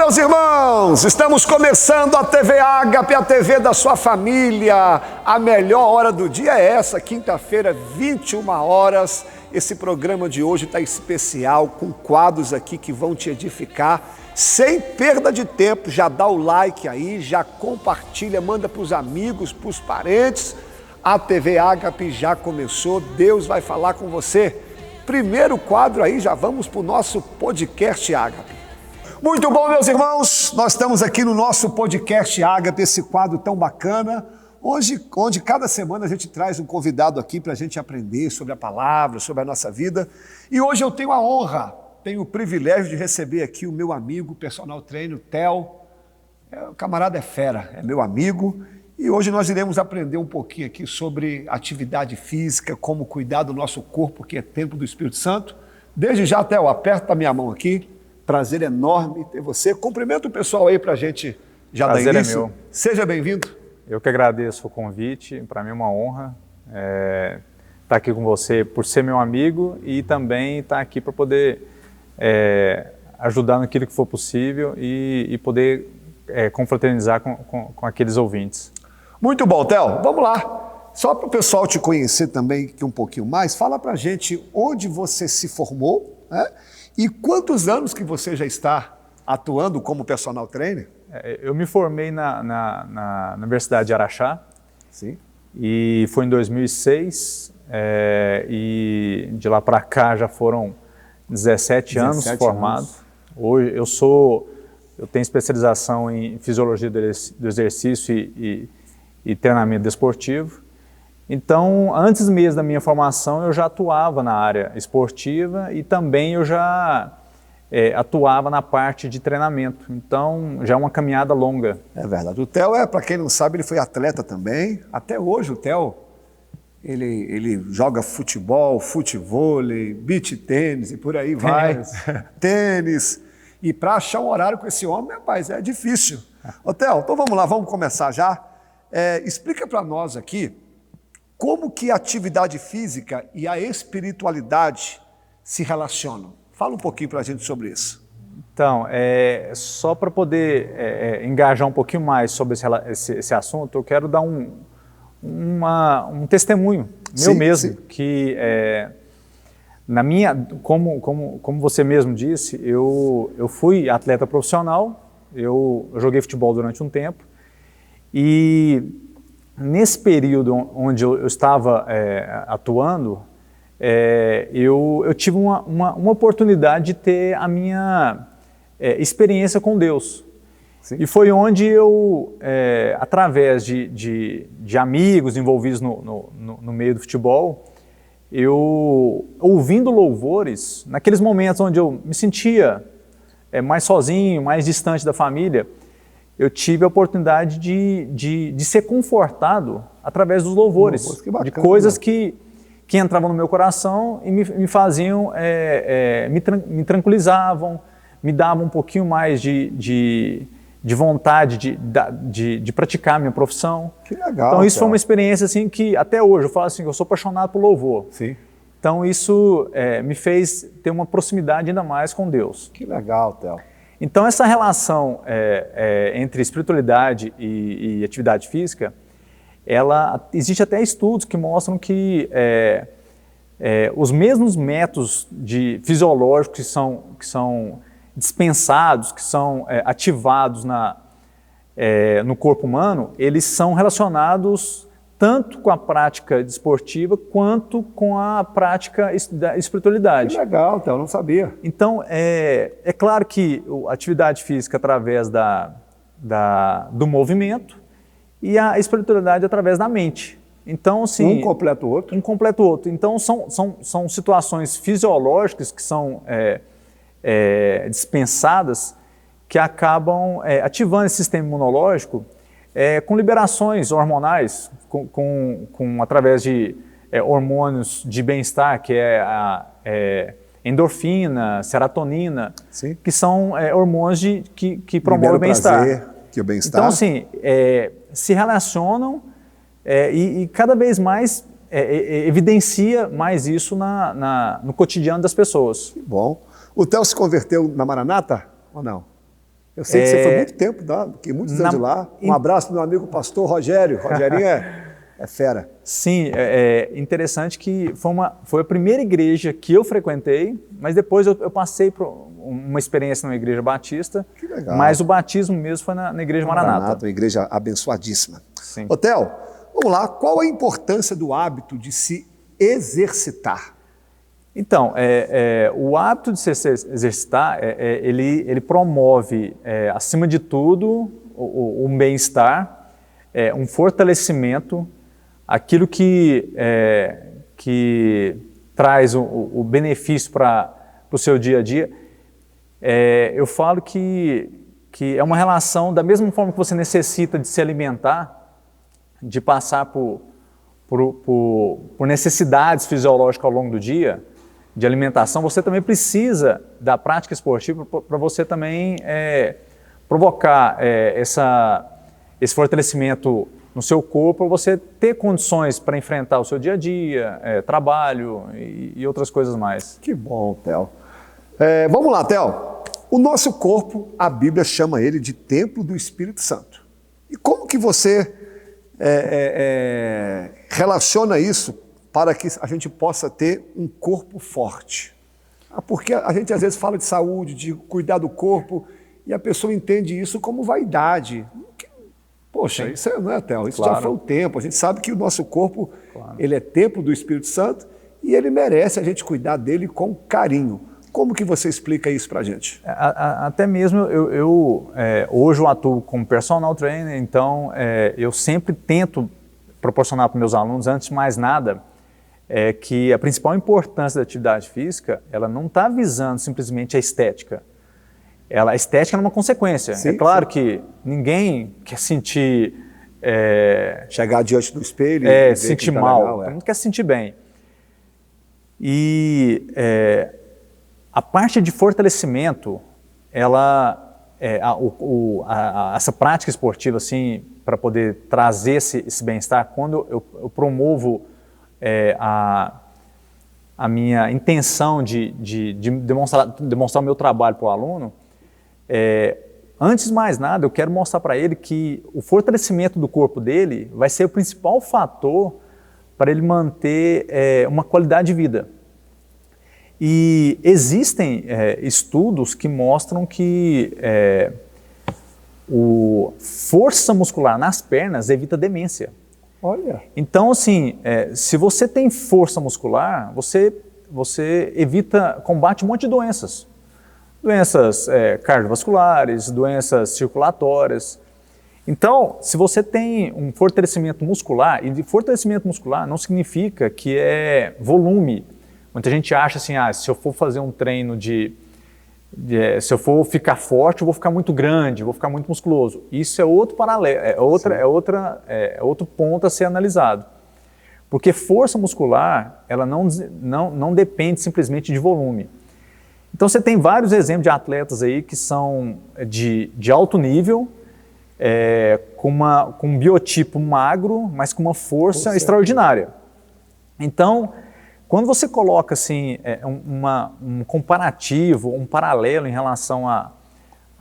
meus irmãos, estamos começando a TV Ágape, a TV da sua família. A melhor hora do dia é essa, quinta-feira, 21 horas. Esse programa de hoje está especial, com quadros aqui que vão te edificar. Sem perda de tempo, já dá o like aí, já compartilha, manda para os amigos, para os parentes. A TV Ágape já começou, Deus vai falar com você. Primeiro quadro aí, já vamos para o nosso podcast Ágape. Muito bom, meus irmãos, nós estamos aqui no nosso podcast Ágape, esse quadro tão bacana, onde cada semana a gente traz um convidado aqui para a gente aprender sobre a palavra, sobre a nossa vida. E hoje eu tenho a honra, tenho o privilégio de receber aqui o meu amigo, personal trainer, Theo. O camarada é fera, é meu amigo. E hoje nós iremos aprender um pouquinho aqui sobre atividade física, como cuidar do nosso corpo, que é templo do Espírito Santo. Desde já, Theo, aperta a minha mão aqui. Prazer enorme ter você. Cumprimenta o pessoal aí para a gente já dar início. Prazer é meu. Seja bem-vindo. Eu que agradeço o convite. Para mim é uma honra estar aqui com você por ser meu amigo e também estar aqui para poder ajudar naquilo que for possível e poder confraternizar com aqueles ouvintes. Muito bom, Theo. Vamos lá. Só para o pessoal te conhecer também aqui um pouquinho mais, fala para a gente onde você se formou, né? E quantos anos que você já está atuando como personal trainer? Eu me formei na Universidade de Araxá. Sim. E foi em 2006 e de lá para cá já foram 17 anos formado. Hoje eu tenho especialização em fisiologia do exercício e treinamento desportivo. Então, antes mesmo da minha formação, eu já atuava na área esportiva e também eu já atuava na parte de treinamento. Então, já é uma caminhada longa. É verdade. O Theo para quem não sabe, ele foi atleta também. Até hoje o Theo, ele joga futebol, futevôlei, beach tênis e por aí vai. Tênis. E para achar um horário com esse homem, rapaz, é difícil. Ô Theo, então vamos lá, vamos começar já. Explica para nós aqui como que a atividade física e a espiritualidade se relacionam. Fala um pouquinho para a gente sobre isso. Então, só para poder engajar um pouquinho mais sobre esse assunto, eu quero dar um testemunho meu mesmo, sim. Que como você mesmo disse, eu fui atleta profissional, eu joguei futebol durante um tempo e nesse período onde eu estava atuando, eu tive uma oportunidade de ter a minha experiência com Deus. Sim. E foi onde eu, através de amigos envolvidos no meio do futebol, eu ouvindo louvores, naqueles momentos onde eu me sentia mais sozinho, mais distante da família, eu tive a oportunidade de ser confortado através dos louvores, que bacana, de coisas que entravam no meu coração e me faziam, me tranquilizavam, me davam um pouquinho mais de vontade de praticar a minha profissão. Que legal. Então isso foi uma experiência assim que até hoje eu falo assim, eu sou apaixonado por louvor. Sim. Então isso me fez ter uma proximidade ainda mais com Deus. Que legal, Theo. Então essa relação entre espiritualidade e atividade física, existe até estudos que mostram que os mesmos métodos fisiológicos que são dispensados, que são ativados no corpo humano, eles são relacionados tanto com a prática desportiva quanto com a prática da espiritualidade. Que legal, Theo, eu não sabia. Então, é claro que a atividade física através do movimento e a espiritualidade através da mente. Então, assim, um completa o outro. Um completa o outro. Então, são situações fisiológicas que são dispensadas que acabam ativando esse sistema imunológico com liberações hormonais, através de hormônios de bem-estar, que é a endorfina, serotonina, sim, que são hormônios que promovem o bem-estar. Que o bem-estar. Então, assim, se relacionam e cada vez mais evidencia mais isso no cotidiano das pessoas. Que bom. O Theo se converteu na Maranata ou não? Eu sei que você foi muito tempo, que muitos anos de lá. Um abraço do meu amigo pastor Rogério. Rogerinho é fera. Sim, é interessante que foi a primeira igreja que eu frequentei, mas depois eu passei por uma experiência numa igreja batista. Que legal. Mas o batismo mesmo foi na igreja Maranata. Uma igreja abençoadíssima. Sim. Theo, vamos lá. Qual a importância do hábito de se exercitar? Então, o hábito de se exercitar, ele promove, acima de tudo, um bem-estar, um fortalecimento, aquilo que traz o benefício para o seu dia a dia. Eu falo que é uma relação, da mesma forma que você necessita de se alimentar, de passar por necessidades fisiológicas ao longo do dia, de alimentação, você também precisa da prática esportiva para você também provocar esse fortalecimento no seu corpo, para você ter condições para enfrentar o seu dia a dia, trabalho e outras coisas mais. Que bom, Theo. Vamos lá, Theo. O nosso corpo, a Bíblia chama ele de templo do Espírito Santo. E como que você relaciona isso para que a gente possa ter um corpo forte? Porque a gente às vezes fala de saúde, de cuidar do corpo, e a pessoa entende isso como vaidade. Poxa, sim, isso não é, Theo, isso claro, já foi o tempo. A gente sabe que o nosso corpo, claro, ele é templo do Espírito Santo e ele merece a gente cuidar dele com carinho. Como que você explica isso para a gente? Até mesmo hoje eu atuo como personal trainer, então eu sempre tento proporcionar para meus alunos, antes de mais nada, que a principal importância da atividade física, ela não está visando simplesmente a estética. A estética é uma consequência. Sim, claro, sim, que ninguém quer sentir... chegar diante do espelho e se sentir mal. Legal, todo mundo quer se sentir bem. E a parte de fortalecimento, essa prática esportiva, assim, para poder trazer esse bem-estar, quando eu promovo a minha intenção de demonstrar o meu trabalho para o aluno, antes de mais nada, eu quero mostrar para ele que o fortalecimento do corpo dele vai ser o principal fator para ele manter uma qualidade de vida. E existem estudos que mostram que força muscular nas pernas evita demência. Olha. Então, assim, se você tem força muscular, você combate um monte de doenças. Doenças cardiovasculares, doenças circulatórias. Então, se você tem um fortalecimento muscular, e fortalecimento muscular não significa que é volume. Muita gente acha assim, se eu for fazer um treino se eu for ficar forte, eu vou ficar muito grande, vou ficar muito musculoso. Isso é outro paralelo, é outro ponto a ser analisado. Porque força muscular, ela não depende simplesmente de volume. Então você tem vários exemplos de atletas aí que são de alto nível, com um biotipo magro, mas com uma força extraordinária. Então, quando você coloca assim, um comparativo, um paralelo em relação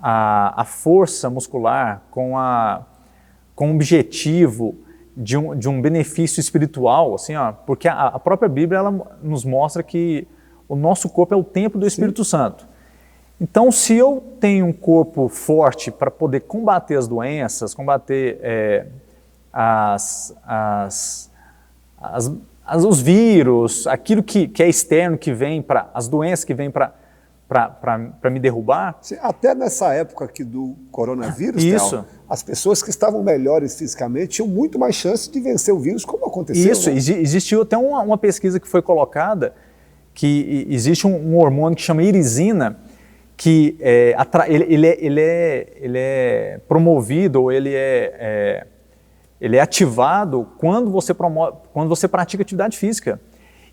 à força muscular com o objetivo de um benefício espiritual, assim, porque a própria Bíblia ela nos mostra que o nosso corpo é o templo do Espírito Santo. Então, se eu tenho um corpo forte para poder combater as doenças, combater os vírus, aquilo que é externo, que vem as doenças que vêm para me derrubar. Até nessa época aqui do coronavírus, isso. Theo, as pessoas que estavam melhores fisicamente tinham muito mais chance de vencer o vírus, como aconteceu. Isso, né? Existiu até uma pesquisa que foi colocada, que existe um hormônio que chama irisina, que ele é promovido, ou ele é ativado quando você pratica atividade física.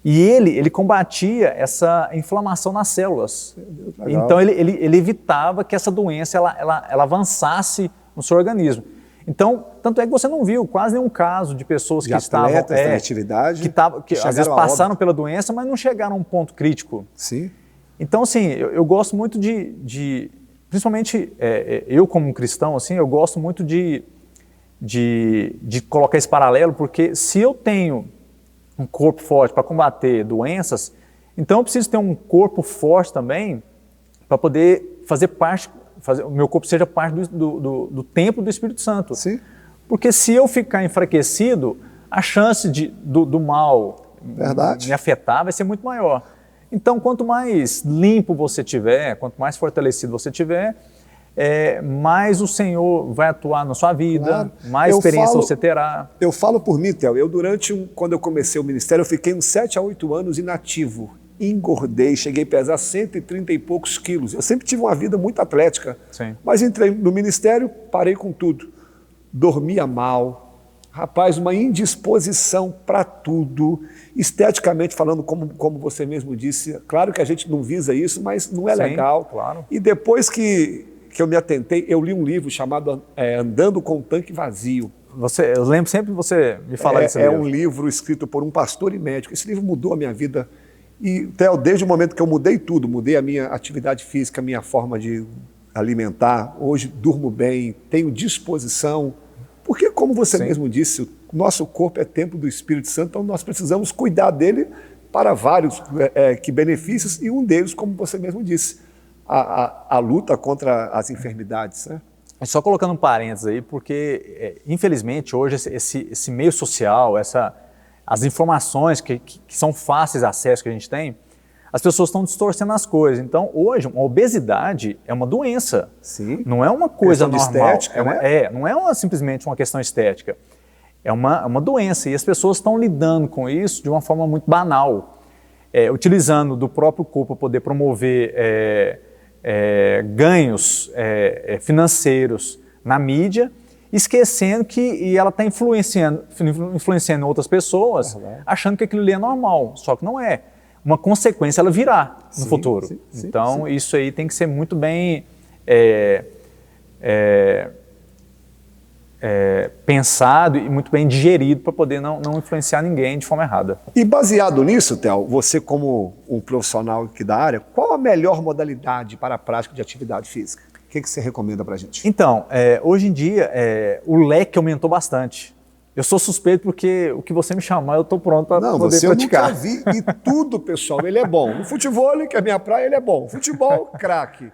E ele combatia essa inflamação nas células. Legal. Então ele evitava que essa doença ela avançasse no seu organismo. Então, tanto é que você não viu quase nenhum caso de pessoas que estavam atividade, que às vezes passaram pela doença, mas não chegaram a um ponto crítico. Sim. Então, assim, eu gosto muito de principalmente eu como um cristão, assim, eu gosto muito de colocar esse paralelo, porque se eu tenho um corpo forte para combater doenças, então eu preciso ter um corpo forte também para poder fazer parte, o meu corpo seja parte do templo do Espírito Santo. Sim. Porque se eu ficar enfraquecido, a chance do mal me afetar vai ser muito maior. Então, quanto mais limpo você tiver, quanto mais fortalecido você tiver, mais o Senhor vai atuar na sua vida, claro. Mais experiência você terá. Eu falo por mim, Theo, quando eu comecei o ministério, eu fiquei uns 7 a 8 anos inativo, engordei, cheguei a pesar 130 e poucos quilos. Eu sempre tive uma vida muito atlética, sim. Mas entrei no ministério, parei com tudo. Dormia mal, rapaz, uma indisposição para tudo, esteticamente falando, como você mesmo disse, claro que a gente não visa isso, mas não é legal. Claro. E depois que eu me atentei, eu li um livro chamado Andando com o Tanque Vazio. Eu lembro sempre de você me falar desse livro. É um livro escrito por um pastor e médico. Esse livro mudou a minha vida. E, Theo, desde o momento que eu mudei tudo, mudei a minha atividade física, a minha forma de alimentar, hoje durmo bem, tenho disposição. Porque, como você mesmo disse, o nosso corpo é templo do Espírito Santo, então nós precisamos cuidar dele para vários benefícios, e um deles, como você mesmo disse, a luta contra as enfermidades, né? Só colocando um parênteses aí, porque infelizmente hoje esse meio social, as informações que são fáceis de acesso que a gente tem, as pessoas estão distorcendo as coisas. Então hoje a obesidade é uma doença. Sim. Não é uma coisa normal. Estética, né? Não é simplesmente uma questão estética. É uma doença, e as pessoas estão lidando com isso de uma forma muito banal, utilizando do próprio corpo para poder promover ganhos financeiros na mídia, esquecendo que ela está influenciando outras pessoas, achando que aquilo ali é normal, só que não é. Uma consequência ela virá no futuro. Sim, então, isso aí tem que ser muito bem pensado e muito bem digerido para poder não influenciar ninguém de forma errada. E baseado nisso, Theo, você como um profissional aqui da área, qual a melhor modalidade para a prática de atividade física? O que você recomenda para a gente? Então, hoje em dia, o leque aumentou bastante. Eu sou suspeito porque o que você me chamar, eu estou pronto para poder praticar. Não, você eu nunca vi, e tudo, pessoal, ele é bom. No futebol, que é a minha praia, ele é bom. Futebol, craque.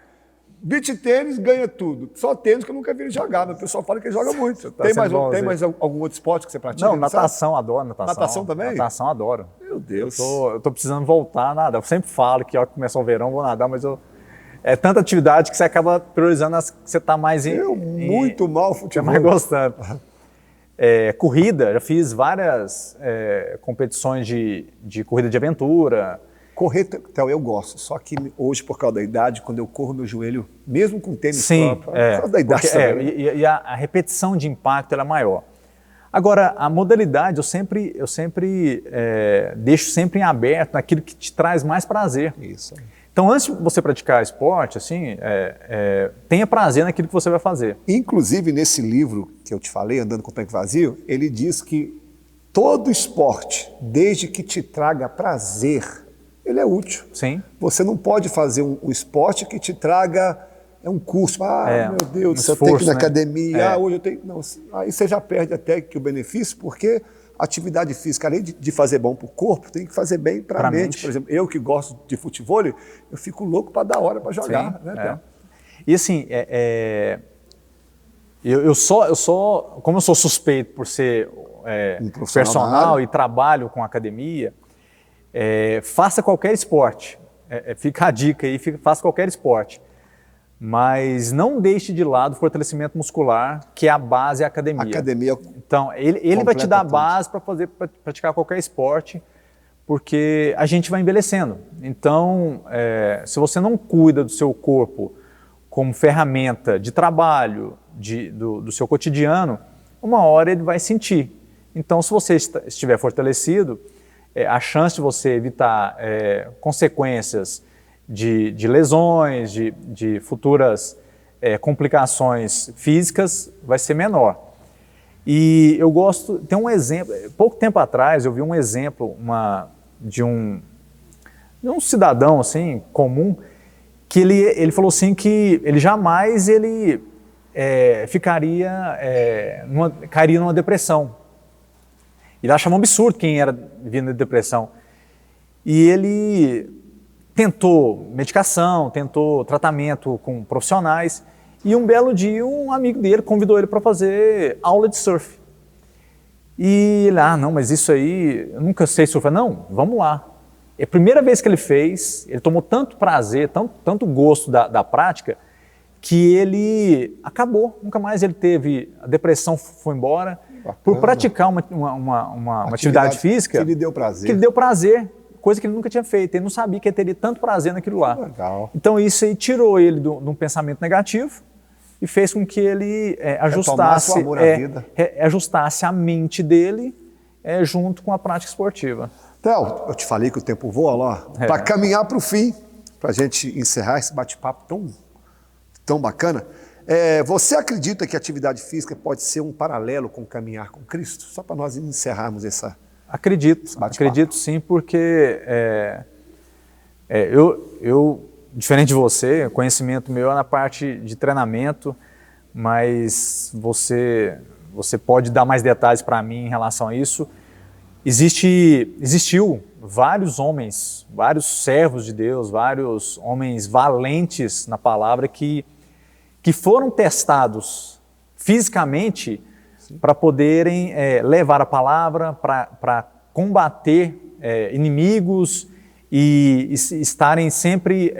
Beach tênis ganha tudo. Só tênis que eu nunca vi ele jogar, mas o pessoal fala que ele joga muito. Tem mais algum outro esporte que você pratica? Não, natação, adoro natação. Natação também? Natação, adoro. Meu Deus. Eu tô precisando voltar a nadar. Eu sempre falo que a hora que começar o verão, vou nadar, mas é tanta atividade que você acaba priorizando as que você está mais muito mal futebol. mais gostando. Corrida, já fiz várias competições de corrida de aventura. Correr, Theo, eu gosto, só que hoje, por causa da idade, quando eu corro, meu joelho, mesmo com tênis próprio, por causa da idade e a repetição de impacto ela é maior. Agora, a modalidade, eu sempre deixo sempre em aberto naquilo que te traz mais prazer. Isso. Então, antes de você praticar esporte, assim, tenha prazer naquilo que você vai fazer. Inclusive, nesse livro que eu te falei, Andando com o Tanque Vazio, ele diz que todo esporte, desde que te traga prazer, ele é útil. Sim. Você não pode fazer um esporte que te traga um curso. Meu Deus, você tem que ir na academia. Hoje eu tenho... Não, aí você já perde até que o benefício, porque a atividade física, além de fazer bom para o corpo, tem que fazer bem para a mente. Por exemplo, eu que gosto de futebol, eu fico louco para dar hora para jogar. Sim, né, E assim, como eu sou suspeito por ser um personal e trabalho com academia, faça qualquer esporte. Fica a dica aí, faça qualquer esporte. Mas não deixe de lado o fortalecimento muscular, que é a base da academia. Então, ele vai te dar a base para praticar qualquer esporte, porque a gente vai envelhecendo. Então, se você não cuida do seu corpo como ferramenta de trabalho, do seu cotidiano, uma hora ele vai sentir. Então, se você estiver fortalecido, a chance de você evitar consequências de lesões, de futuras complicações físicas vai ser menor. E eu gosto, tem um exemplo, pouco tempo atrás eu vi um exemplo de um cidadão assim, comum, que ele falou assim que ele jamais cairia numa depressão. Ele achava um absurdo quem era vindo de depressão. E ele tentou medicação, tentou tratamento com profissionais, e um belo dia um amigo dele convidou ele para fazer aula de surf. E ele, não, mas isso aí, eu nunca sei surfar. Não, vamos lá. É a primeira vez que ele fez, ele tomou tanto prazer, tanto gosto da prática, que ele acabou. Nunca mais ele teve, a depressão foi embora. Bacana. Por praticar uma atividade física que lhe deu prazer. Que lhe deu prazer, coisa que ele nunca tinha feito. Ele não sabia que ele teria tanto prazer naquilo lá. Legal. Então isso aí tirou ele de um pensamento negativo e fez com que ele ajustasse a mente dele junto com a prática esportiva. Theo, eu te falei que o tempo voa lá. Para caminhar para o fim, para a gente encerrar esse bate-papo tão bacana, você acredita que a atividade física pode ser um paralelo com caminhar com Cristo? Só para nós encerrarmos esse Acredito sim, porque eu, diferente de você, conhecimento meu é na parte de treinamento, mas você pode dar mais detalhes para mim em relação a isso. Existiu vários homens, vários servos de Deus, vários homens valentes na palavra que foram testados fisicamente para poderem levar a palavra, para combater inimigos e estarem sempre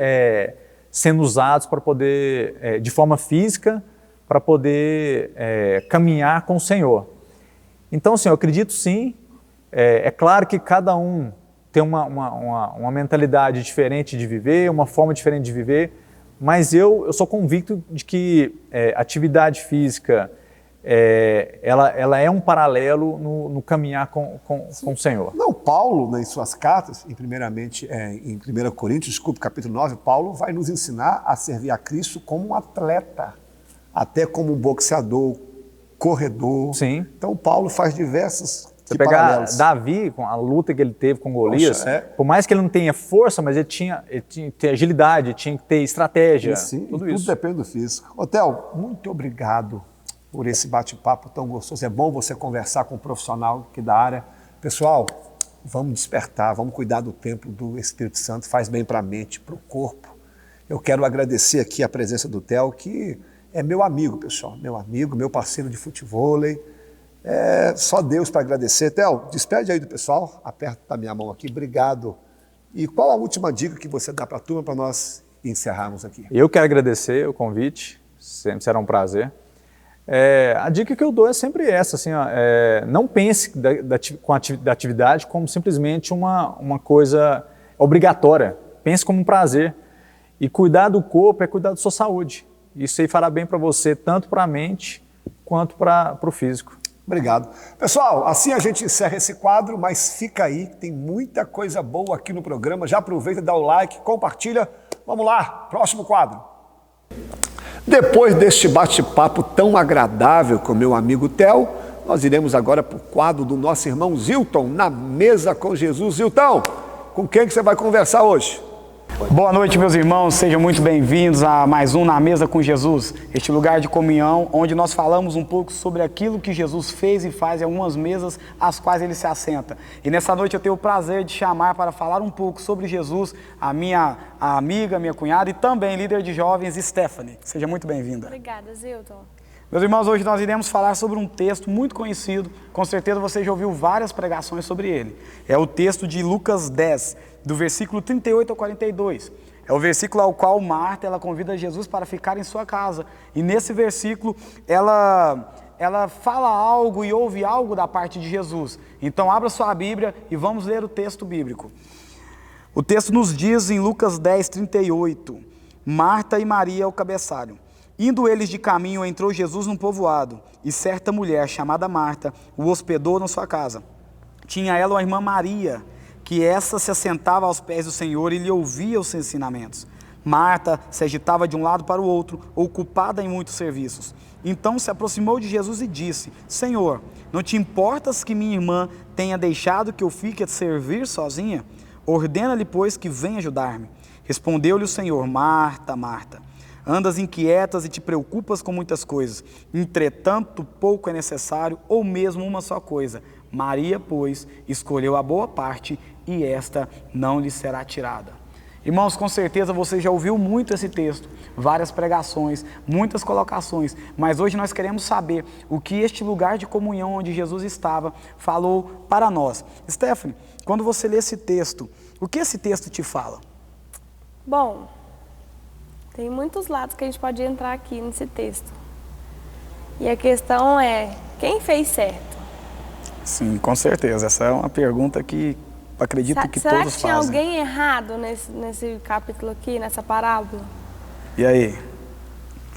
sendo usados para poder, de forma física, para poder caminhar com o Senhor. Então, assim, eu acredito sim. É claro que cada um tem uma mentalidade diferente de viver, uma forma diferente de viver, mas eu sou convicto de que atividade física, ela é um paralelo no caminhar com o Senhor. Não, Paulo, em suas cartas, em 1 Coríntios, capítulo 9, Paulo vai nos ensinar a servir a Cristo como um atleta, até como um boxeador, corredor. Sim. Então, Paulo faz diversos Você pegar Davi, com a luta que ele teve com Golias, por mais que ele não tenha força, mas ele tinha que ter agilidade, tinha que ter estratégia, tudo depende do físico. Theo, muito obrigado por esse bate-papo tão gostoso. É bom você conversar com um profissional aqui da área. Pessoal, vamos despertar, vamos cuidar do templo do Espírito Santo, faz bem para a mente, para o corpo. Eu quero agradecer aqui a presença do Theo, que é meu amigo, pessoal, meu parceiro de futevôlei. Só Deus para agradecer. Theo, despede aí do pessoal, aperta a minha mão aqui, obrigado. E qual a última dica que você dá para a turma para nós encerrarmos aqui? Eu quero agradecer o convite, sempre será um prazer. A dica que eu dou é sempre essa, assim, não pense da atividade como simplesmente uma coisa obrigatória, pense como um prazer. E cuidar do corpo é cuidar da sua saúde. Isso aí fará bem para você, tanto para a mente quanto para o físico. Obrigado. Pessoal, assim a gente encerra esse quadro, mas fica aí, tem muita coisa boa aqui no programa. Já aproveita, dá o like, compartilha. Vamos lá, próximo quadro. Depois deste bate-papo tão agradável com meu amigo Theo, nós iremos agora para o quadro do nosso irmão Zilton, Na Mesa com Jesus. Zilton, com quem que você vai conversar hoje? Boa noite, meus irmãos, sejam muito bem-vindos a mais um Na Mesa com Jesus, este lugar de comunhão onde nós falamos um pouco sobre aquilo que Jesus fez e faz em algumas mesas às quais ele se assenta. E nessa noite eu tenho o prazer de chamar para falar um pouco sobre Jesus a minha amiga, minha cunhada e também líder de jovens, Stephanie. Seja muito bem-vinda. Obrigada, Zilton. Meus irmãos, hoje nós iremos falar sobre um texto muito conhecido, com certeza você já ouviu várias pregações sobre ele. É o texto de Lucas 10, do versículo 38 ao 42. É o versículo ao qual Marta ela convida Jesus para ficar em sua casa. E nesse versículo ela fala algo e ouve algo da parte de Jesus. Então abra sua Bíblia e vamos ler o texto bíblico. O texto nos diz em Lucas 10, 38, Marta e Maria o cabeçalho. Indo eles de caminho, entrou Jesus num povoado, e certa mulher, chamada Marta, o hospedou na sua casa. Tinha ela uma irmã Maria, que essa se assentava aos pés do Senhor e lhe ouvia os seus ensinamentos. Marta se agitava de um lado para o outro, ocupada em muitos serviços. Então se aproximou de Jesus e disse: Senhor, não te importas que minha irmã tenha deixado que eu fique a te servir sozinha? Ordena-lhe, pois, que venha ajudar-me. Respondeu-lhe o Senhor: Marta, Marta, andas inquietas e te preocupas com muitas coisas. Entretanto, pouco é necessário, ou mesmo uma só coisa. Maria, pois, escolheu a boa parte, e esta não lhe será tirada. Irmãos, com certeza você já ouviu muito esse texto, várias pregações, muitas colocações, mas hoje nós queremos saber o que este lugar de comunhão onde Jesus estava falou para nós. Stephanie, quando você lê esse texto, o que esse texto te fala? Bom, tem muitos lados que a gente pode entrar aqui nesse texto. E a questão é, quem fez certo? Sim, com certeza. Essa é uma pergunta que acredito que será todos que tinha fazem. alguém errado nesse capítulo aqui, nessa parábola? E aí?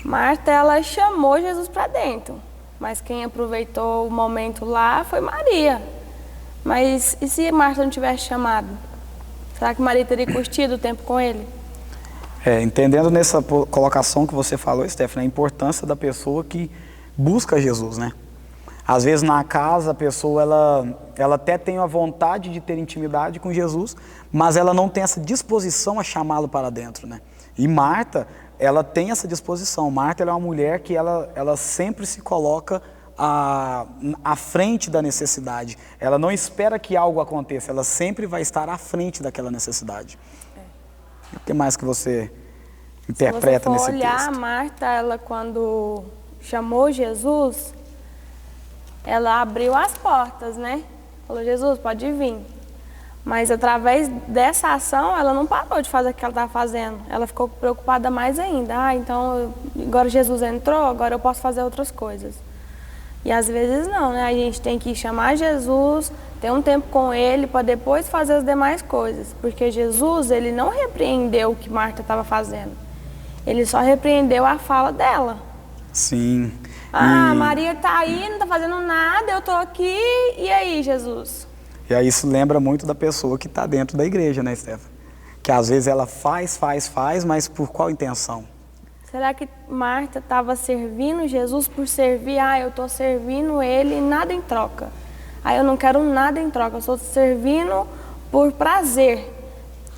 Marta, ela chamou Jesus para dentro, mas quem aproveitou o momento lá foi Maria. Mas e se Marta não tivesse chamado? Será que Maria teria curtido o tempo com ele? Entendendo nessa colocação que você falou, Stephanie, a importância da pessoa que busca Jesus, né? Às vezes na casa a pessoa ela até tem a vontade de ter intimidade com Jesus, mas ela não tem essa disposição a chamá-lo para dentro, né? E Marta, ela tem essa disposição. Marta, ela é uma mulher que ela sempre se coloca à frente da necessidade. Ela não espera que algo aconteça, ela sempre vai estar à frente daquela necessidade. O que mais que você interpreta nesse texto? Se você for olhar, Marta, ela quando chamou Jesus, ela abriu as portas, né? Falou, Jesus, pode vir. Mas através dessa ação, ela não parou de fazer o que ela estava fazendo. Ela ficou preocupada mais ainda. Então, agora Jesus entrou, agora eu posso fazer outras coisas. E às vezes não, né? A gente tem que chamar Jesus, ter um tempo com Ele, para depois fazer as demais coisas. Porque Jesus, Ele não repreendeu o que Marta estava fazendo. Ele só repreendeu a fala dela. Sim. Maria tá aí, não tá fazendo nada, eu tô aqui, e aí, Jesus? E aí isso lembra muito da pessoa que está dentro da igreja, né, Stephanie? Que às vezes ela faz, mas por qual intenção? Será que Marta estava servindo Jesus por servir? Eu tô servindo Ele e nada em troca. Eu não quero nada em troca, eu estou servindo por prazer.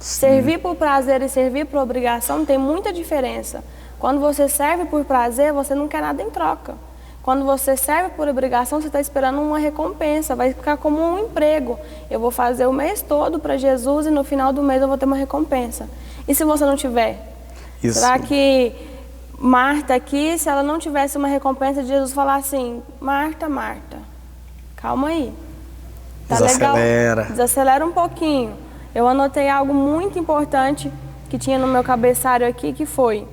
Sim. Servir por prazer e servir por obrigação tem muita diferença. Quando você serve por prazer, você não quer nada em troca. Quando você serve por obrigação, você está esperando uma recompensa, vai ficar como um emprego. Eu vou fazer o mês todo para Jesus e no final do mês eu vou ter uma recompensa. E se você não tiver? Isso. Será que Marta aqui, se ela não tivesse uma recompensa de Jesus falar assim, Marta, Marta, calma aí. Tá desacelera. Legal? Desacelera um pouquinho. Eu anotei algo muito importante que tinha no meu cabeçalho aqui, que foi...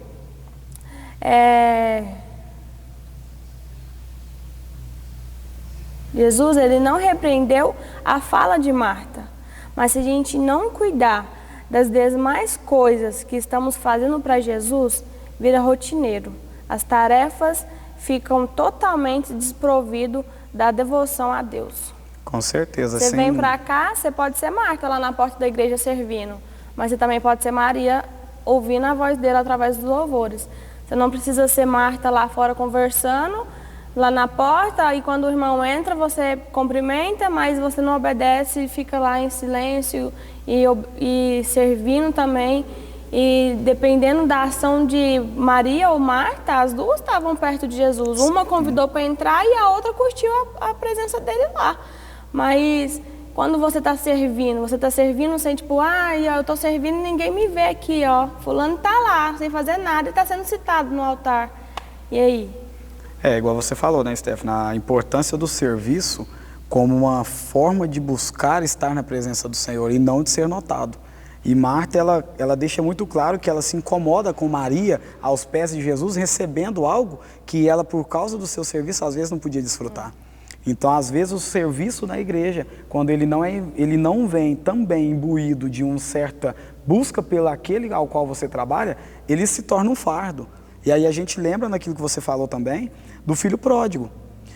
Jesus, Ele não repreendeu a fala de Marta, mas se a gente não cuidar das demais coisas que estamos fazendo para Jesus, vira rotineiro. As tarefas ficam totalmente desprovidas da devoção a Deus. Com certeza. Você vem para cá, você pode ser Marta lá na porta da igreja servindo, mas você também pode ser Maria ouvindo a voz dele através dos louvores. Você não precisa ser Marta lá fora conversando, lá na porta, e quando o irmão entra, você cumprimenta, mas você não obedece, fica lá em silêncio e servindo também. E dependendo da ação de Maria ou Marta, as duas estavam perto de Jesus. Uma convidou para entrar e a outra curtiu a presença dele lá. Mas quando você está servindo sem tipo, eu estou servindo e ninguém me vê aqui, ó. Fulano está lá, sem fazer nada e está sendo citado no altar. E aí? Igual você falou, né, Stephanie? A importância do serviço como uma forma de buscar estar na presença do Senhor e não de ser notado. E Marta, ela deixa muito claro que ela se incomoda com Maria aos pés de Jesus, recebendo algo que ela, por causa do seu serviço, às vezes não podia desfrutar. Então, às vezes, o serviço na igreja, quando ele não vem também imbuído de uma certa busca pelo aquele ao qual você trabalha, ele se torna um fardo. E aí a gente lembra naquilo que você falou também, do filho pródigo.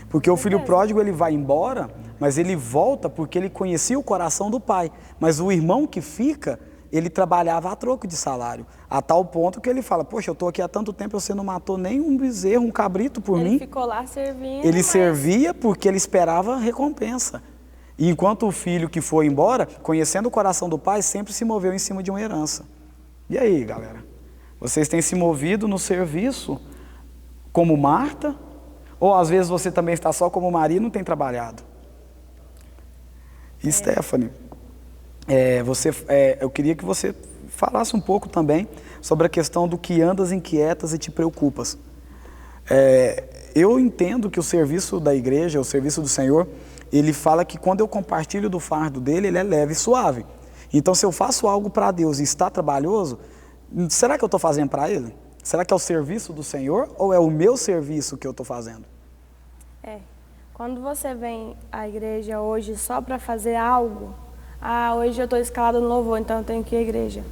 Porque o filho pródigo, ele vai embora, mas ele volta porque ele conhecia o coração do pai. Mas o irmão que fica, ele trabalhava a troco de salário. A tal ponto que ele fala, poxa, eu estou aqui há tanto tempo, você não matou nem um bezerro, um cabrito por mim. Ele ficou lá servindo. Ele servia porque ele esperava recompensa. E enquanto o filho que foi embora, conhecendo o coração do pai, sempre se moveu em cima de uma herança. E aí, galera? Vocês têm se movido no serviço como Marta? Ou às vezes você também está só como Maria e não tem trabalhado? E Stephanie, eu queria que você falasse um pouco também sobre a questão do que andas inquietas e te preocupas. Eu entendo que o serviço da igreja, o serviço do Senhor, ele fala que quando eu compartilho do fardo dele, ele é leve e suave. Então, se eu faço algo para Deus e está trabalhoso, será que eu estou fazendo para Ele? Será que é o serviço do Senhor ou é o meu serviço que eu estou fazendo? Quando você vem à igreja hoje só para fazer algo, hoje eu estou escalada no louvor, então eu tenho que ir à igreja.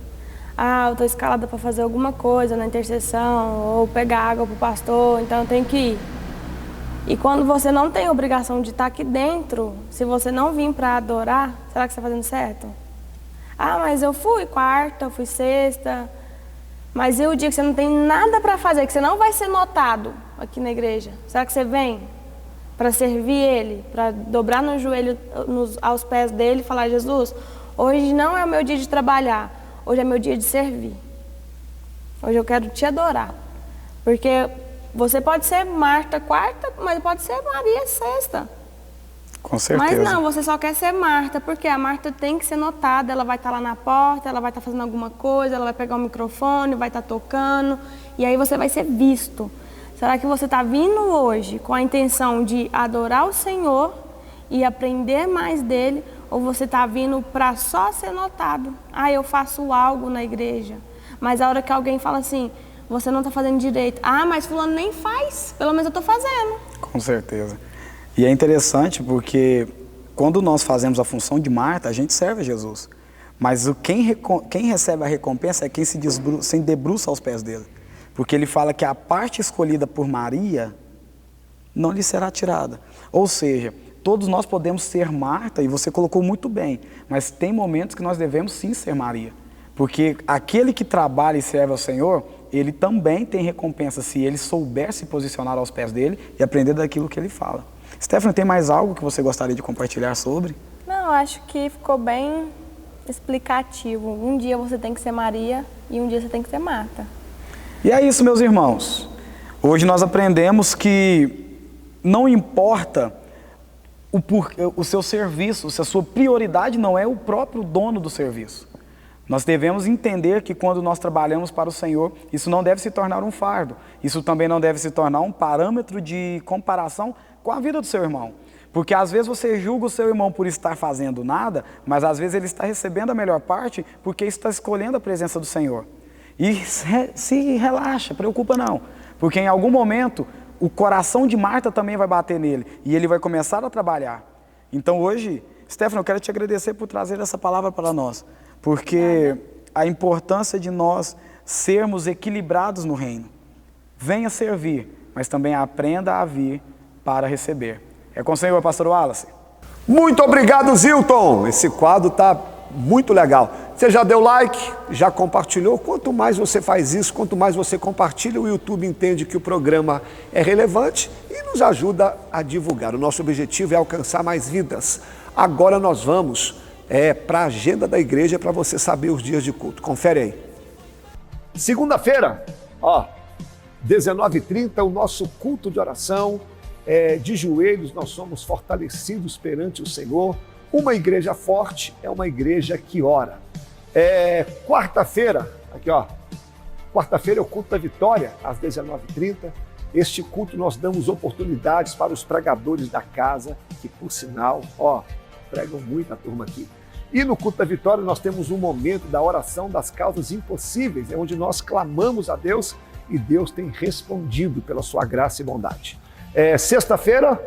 Eu estou escalada para fazer alguma coisa na intercessão, ou pegar água para o pastor, então eu tenho que ir. E quando você não tem obrigação de estar aqui dentro, se você não vir para adorar, será que você está fazendo certo? Mas eu fui quarta, eu fui sexta, mas e o dia que você não tem nada para fazer, que você não vai ser notado aqui na igreja? Será que você vem para servir Ele, para dobrar no joelho aos pés dEle e falar: Jesus, hoje não é o meu dia de trabalhar, hoje é meu dia de servir. Hoje eu quero te adorar. Porque você pode ser Marta quarta, mas pode ser Maria sexta. Com certeza. Mas não, você só quer ser Marta, porque a Marta tem que ser notada, ela vai estar lá na porta, ela vai estar fazendo alguma coisa, ela vai pegar o microfone, vai estar tocando, e aí você vai ser visto. Será que você está vindo hoje com a intenção de adorar o Senhor e aprender mais dele, ou você está vindo para só ser notado? Eu faço algo na igreja, mas a hora que alguém fala assim, você não está fazendo direito, mas fulano nem faz, pelo menos eu estou fazendo. Com certeza. E é interessante porque quando nós fazemos a função de Marta, a gente serve a Jesus. Mas quem recebe a recompensa é quem se debruça aos pés dele. Porque ele fala que a parte escolhida por Maria não lhe será tirada. Ou seja, todos nós podemos ser Marta, e você colocou muito bem, mas tem momentos que nós devemos sim ser Maria. Porque aquele que trabalha e serve ao Senhor, ele também tem recompensa se ele souber se posicionar aos pés dele e aprender daquilo que ele fala. Stephanie, tem mais algo que você gostaria de compartilhar sobre? Não, acho que ficou bem explicativo. Um dia você tem que ser Maria e um dia você tem que ser Marta. E é isso, meus irmãos. Hoje nós aprendemos que não importa o seu serviço, se a sua prioridade não é o próprio dono do serviço. Nós devemos entender que quando nós trabalhamos para o Senhor, isso não deve se tornar um fardo. Isso também não deve se tornar um parâmetro de comparação com a vida do seu irmão. Porque às vezes você julga o seu irmão por estar fazendo nada, mas às vezes ele está recebendo a melhor parte porque está escolhendo a presença do Senhor. E se relaxa, preocupa não. Porque em algum momento o coração de Marta também vai bater nele e ele vai começar a trabalhar. Então hoje, Stephanie, eu quero te agradecer por trazer essa palavra para nós. Porque a importância de nós sermos equilibrados no reino. Venha servir, mas também aprenda a vir para receber. É com o Senhor, pastor Wallace. Muito obrigado, Zilton. Esse quadro está muito legal. Você já deu like? Já compartilhou? Quanto mais você faz isso, quanto mais você compartilha, o YouTube entende que o programa é relevante e nos ajuda a divulgar. O nosso objetivo é alcançar mais vidas. Agora nós vamos para a agenda da igreja para você saber os dias de culto. Confere aí. Segunda-feira, 19h30, o nosso culto de oração. De joelhos, nós somos fortalecidos perante o Senhor. Uma igreja forte é uma igreja que ora. Quarta-feira, quarta-feira é o culto da vitória, às 19h30. Este culto nós damos oportunidades para os pregadores da casa, que por sinal, pregam muito a turma aqui. E no culto da vitória nós temos um momento da oração das causas impossíveis, onde nós clamamos a Deus e Deus tem respondido pela sua graça e bondade. Sexta-feira,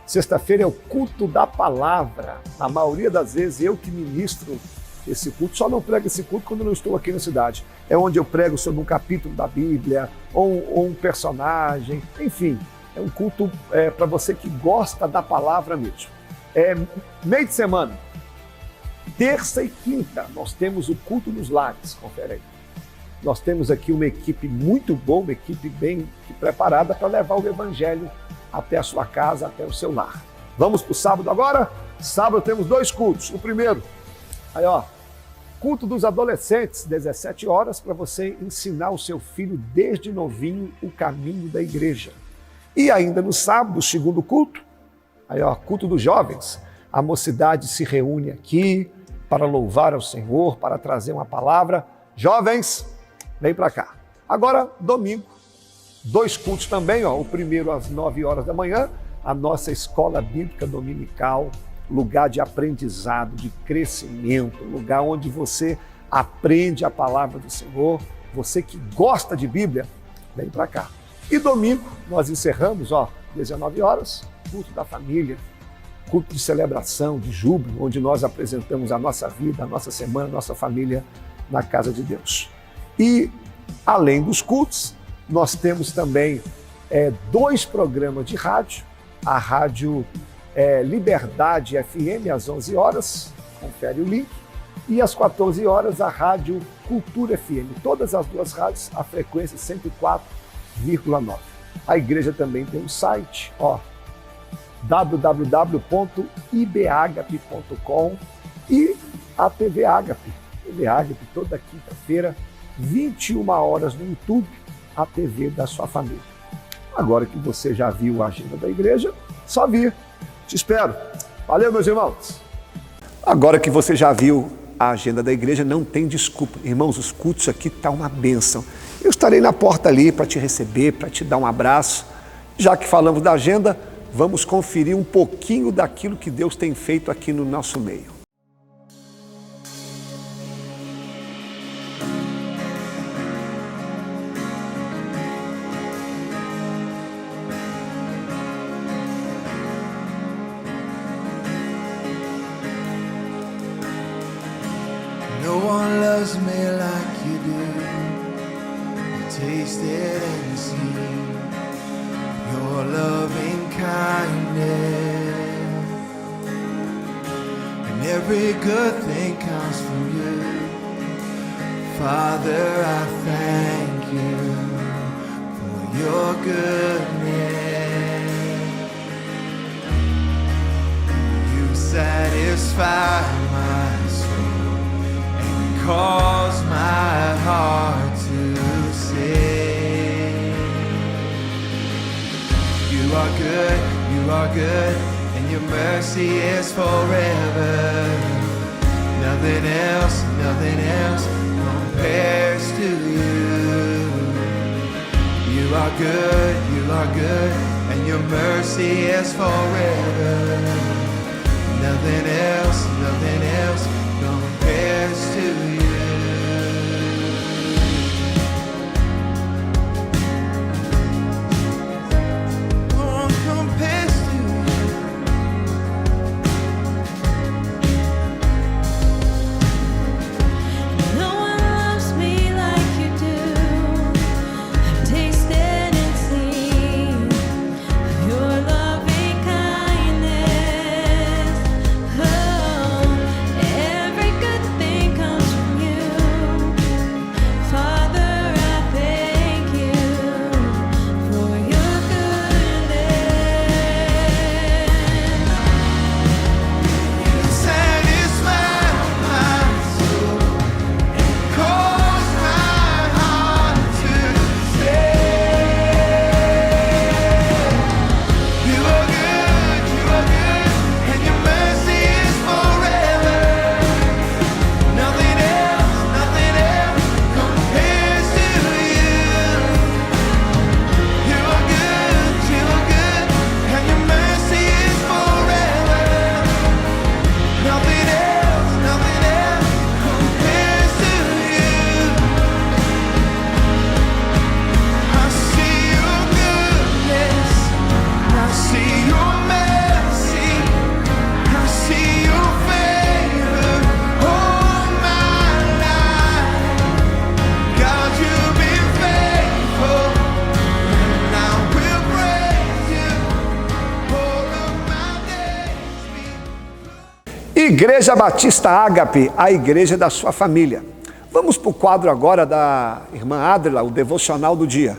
sexta-feira é o culto da palavra. Na maioria das vezes eu que ministro esse culto, só não prego esse culto quando eu não estou aqui na cidade. É onde eu prego sobre um capítulo da Bíblia, ou um personagem, enfim. É um culto para você que gosta da palavra mesmo. Meio de semana, terça e quinta, nós temos o culto nos lares, confere aí. Nós temos aqui uma equipe muito boa, uma equipe bem preparada para levar o evangelho até a sua casa, até o seu lar. Vamos para o sábado agora? Sábado temos 2 cultos. O primeiro, culto dos adolescentes, 17 horas, para você ensinar o seu filho desde novinho o caminho da igreja. E ainda no sábado, segundo culto, aí ó, culto dos jovens, a mocidade se reúne aqui para louvar ao Senhor, para trazer uma palavra. Jovens, vem para cá. Agora, domingo, 2 cultos também, ó, o primeiro às 9 horas da manhã, a nossa escola bíblica dominical, lugar de aprendizado, de crescimento, lugar onde você aprende a palavra do Senhor. Você que gosta de Bíblia, vem para cá. E domingo nós encerramos, ó, 19 horas, culto da família, culto de celebração, de júbilo, onde nós apresentamos a nossa vida, a nossa semana, a nossa família na casa de Deus. E além dos cultos, nós temos também 2 programas de rádio, a Rádio Liberdade FM às 11 horas, confere o link, e às 14 horas a Rádio Cultura FM. Todas as 2 rádios, a frequência 104,9. A igreja também tem um site, ó, www.ibagape.com, e a TV Agape. TV Agape toda quinta-feira, 21 horas no YouTube, a TV da sua família. Agora que você já viu a agenda da igreja, só vir. Te espero. Valeu, meus irmãos. Agora que você já viu a agenda da igreja, não tem desculpa. Irmãos, os cultos aqui tá uma bênção. Eu estarei na porta ali para te receber, para te dar um abraço. Já que falamos da agenda, vamos conferir um pouquinho daquilo que Deus tem feito aqui no nosso meio. No one loves me like you do. Taste it and see your loving kindness. And every good thing comes from you. Father, I thank you for your goodness. You satisfy my soul, cause my heart to sing. You are good, and your mercy is forever. Nothing else compares to you. You are good, and your mercy is forever. Nothing else compares to you. No one compares to you. No one loves me like you do. I've tasted and seen your loving kindness. Oh, every good thing comes from you. Father, I thank you for your goodness. Satisfy my soul and cause my heart to sing. You are good, and your mercy is forever. Nothing else compares to you. You are good, and your mercy is forever. Nothing else compares to you. I see your goodness, I see your mercy, I see your favor all my life. God, you've been faithful, and I will praise you all of my days. Igreja Batista Ágape, a igreja da sua família. Vamos para o quadro agora da irmã Adrila, o devocional do dia.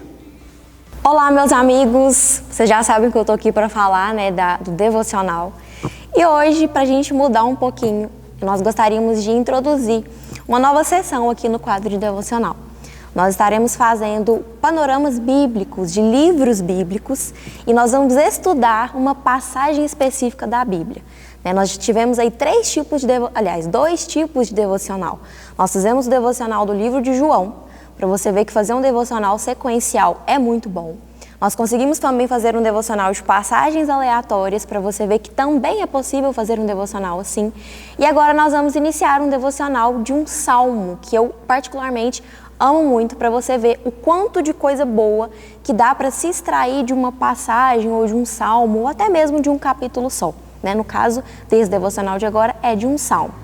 Olá, meus amigos! Vocês já sabem que eu tô aqui para falar, né, do devocional. E hoje, para a gente mudar um pouquinho, nós gostaríamos de introduzir uma nova sessão aqui no quadro de devocional. Nós estaremos fazendo panoramas bíblicos, de livros bíblicos, e nós vamos estudar uma passagem específica da Bíblia. Nós tivemos aí dois tipos de devocional. Nós fizemos o devocional do livro de João, para você ver que fazer um devocional sequencial é muito bom. Nós conseguimos também fazer um devocional de passagens aleatórias, para você ver que também é possível fazer um devocional assim. E agora nós vamos iniciar um devocional de um salmo, que eu particularmente amo muito, para você ver o quanto de coisa boa que dá para se extrair de uma passagem ou de um salmo, ou até mesmo de um capítulo só. No caso, desse devocional de agora é de um salmo.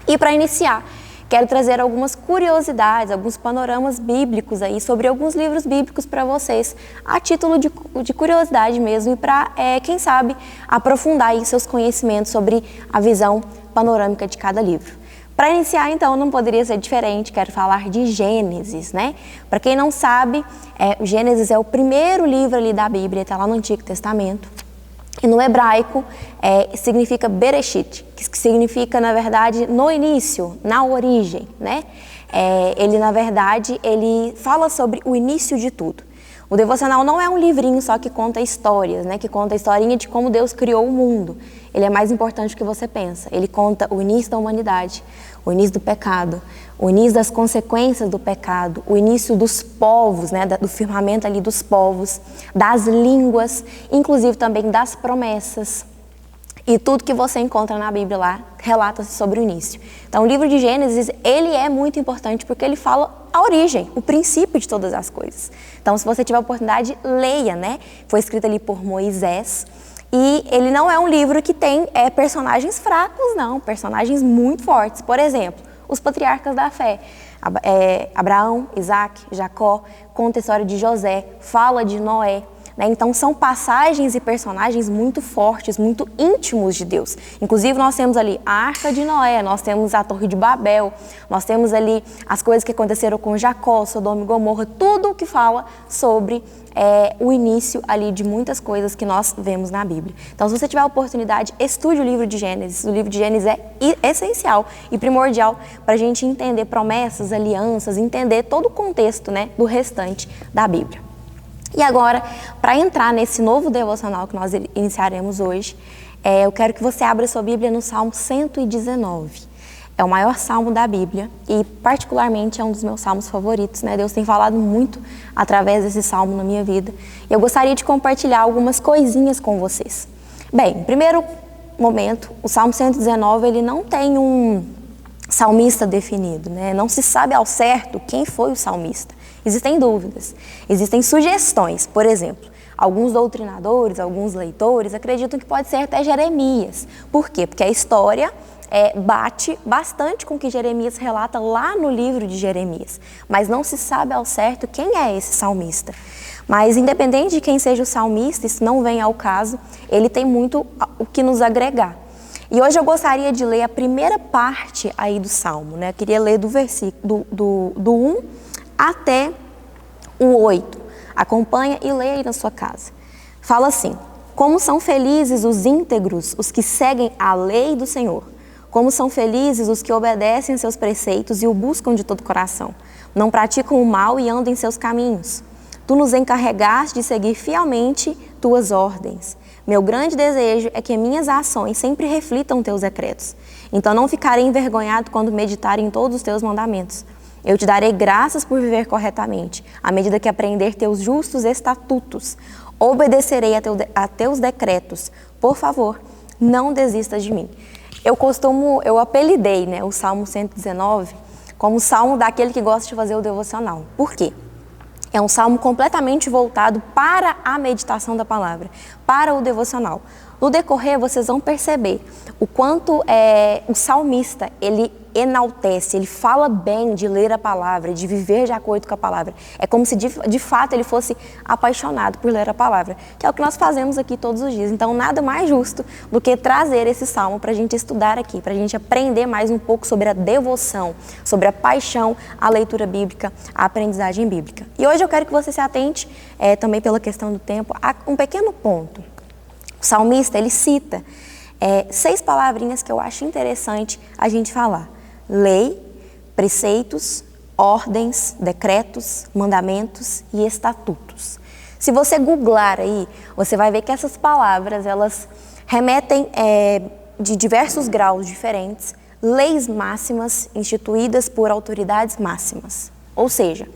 E para iniciar, quero trazer algumas curiosidades, alguns panoramas bíblicos aí sobre alguns livros bíblicos para vocês, a título de curiosidade mesmo, e para, quem sabe, aprofundar aí seus conhecimentos sobre a visão panorâmica de cada livro. Para iniciar, então, não poderia ser diferente, quero falar de Gênesis, Para quem não sabe, Gênesis é o primeiro livro ali da Bíblia, está lá no Antigo Testamento. E no hebraico significa Bereshit, que significa, na verdade, no início, na origem, Ele, na verdade, ele fala sobre o início de tudo. O devocional não é um livrinho só que conta histórias, que conta a historinha de como Deus criou o mundo. Ele é mais importante do que você pensa. Ele conta o início da humanidade, o início do pecado, o início das consequências do pecado, o início dos povos, do firmamento ali dos povos, das línguas, inclusive também das promessas. E tudo que você encontra na Bíblia lá relata-se sobre o início. Então, o livro de Gênesis, ele é muito importante porque ele fala a origem, o princípio de todas as coisas. Então, se você tiver a oportunidade, leia, Foi escrito ali por Moisés. E ele não é um livro que tem personagens fracos, não. Personagens muito fortes. Por exemplo, os patriarcas da fé. Abraão, Isaac, Jacó, conta a história de José, fala de Noé. Então, são passagens e personagens muito fortes, muito íntimos de Deus. Inclusive, nós temos ali a Arca de Noé, nós temos a Torre de Babel, nós temos ali as coisas que aconteceram com Jacó, Sodoma e Gomorra, tudo o que fala sobre o início ali de muitas coisas que nós vemos na Bíblia. Então, se você tiver a oportunidade, estude o livro de Gênesis. O livro de Gênesis é essencial e primordial para a gente entender promessas, alianças, entender todo o contexto, do restante da Bíblia. E agora, para entrar nesse novo devocional que nós iniciaremos hoje, eu quero que você abra sua Bíblia no Salmo 119. É o maior salmo da Bíblia e, particularmente, é um dos meus salmos favoritos, Deus tem falado muito através desse salmo na minha vida. E eu gostaria de compartilhar algumas coisinhas com vocês. Bem, em primeiro momento, o Salmo 119, ele não tem um salmista definido, Não se sabe ao certo quem foi o salmista. Existem dúvidas, existem sugestões. Por exemplo, alguns doutrinadores, alguns leitores acreditam que pode ser até Jeremias. Por quê? Porque a história bate bastante com o que Jeremias relata lá no livro de Jeremias. Mas não se sabe ao certo quem é esse salmista. Mas independente de quem seja o salmista, isso não vem ao caso, ele tem muito o que nos agregar. E hoje eu gostaria de ler a primeira parte aí do salmo, Eu queria ler do versículo do 1 até o 8. Acompanha e leia aí na sua casa. Fala assim: como são felizes os íntegros, os que seguem a lei do Senhor. Como são felizes os que obedecem seus preceitos e o buscam de todo o coração. Não praticam o mal e andam em seus caminhos. Tu nos encarregaste de seguir fielmente tuas ordens. Meu grande desejo é que minhas ações sempre reflitam teus decretos. Então não ficarei envergonhado quando meditar em todos os teus mandamentos. Eu te darei graças por viver corretamente, à medida que aprender teus justos estatutos. Obedecerei a teus decretos. Por favor, não desistas de mim. Eu apelidei, o Salmo 119 como o salmo daquele que gosta de fazer o devocional. Por quê? É um salmo completamente voltado para a meditação da palavra, para o devocional. No decorrer, vocês vão perceber o quanto o salmista, ele enaltece, ele fala bem de ler a palavra, de viver de acordo com a palavra. É como se de fato ele fosse apaixonado por ler a palavra, que é o que nós fazemos aqui todos os dias. Então, nada mais justo do que trazer esse salmo para a gente estudar aqui, para a gente aprender mais um pouco sobre a devoção, sobre a paixão, a leitura bíblica, a aprendizagem bíblica. E hoje eu quero que você se atente, também pela questão do tempo, a um pequeno ponto. O salmista, ele cita 6 palavrinhas que eu acho interessante a gente falar. Lei, preceitos, ordens, decretos, mandamentos e estatutos. Se você googlar aí, você vai ver que essas palavras, elas remetem de diversos graus diferentes, leis máximas instituídas por autoridades máximas. Ou seja,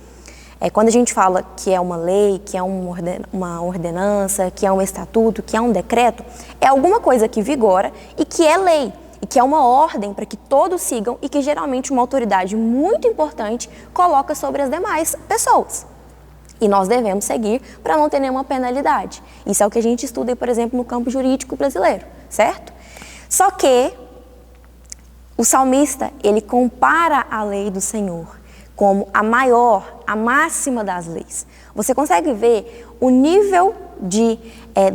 quando a gente fala que é uma lei, que é uma ordenança, que é um estatuto, que é um decreto, é alguma coisa que vigora e que é lei, e que é uma ordem para que todos sigam e que geralmente uma autoridade muito importante coloca sobre as demais pessoas. E nós devemos seguir para não ter nenhuma penalidade. Isso é o que a gente estuda, por exemplo, no campo jurídico brasileiro, certo? Só que o salmista, ele compara a lei do Senhor como a maior, a máxima das leis. Você consegue ver o nível de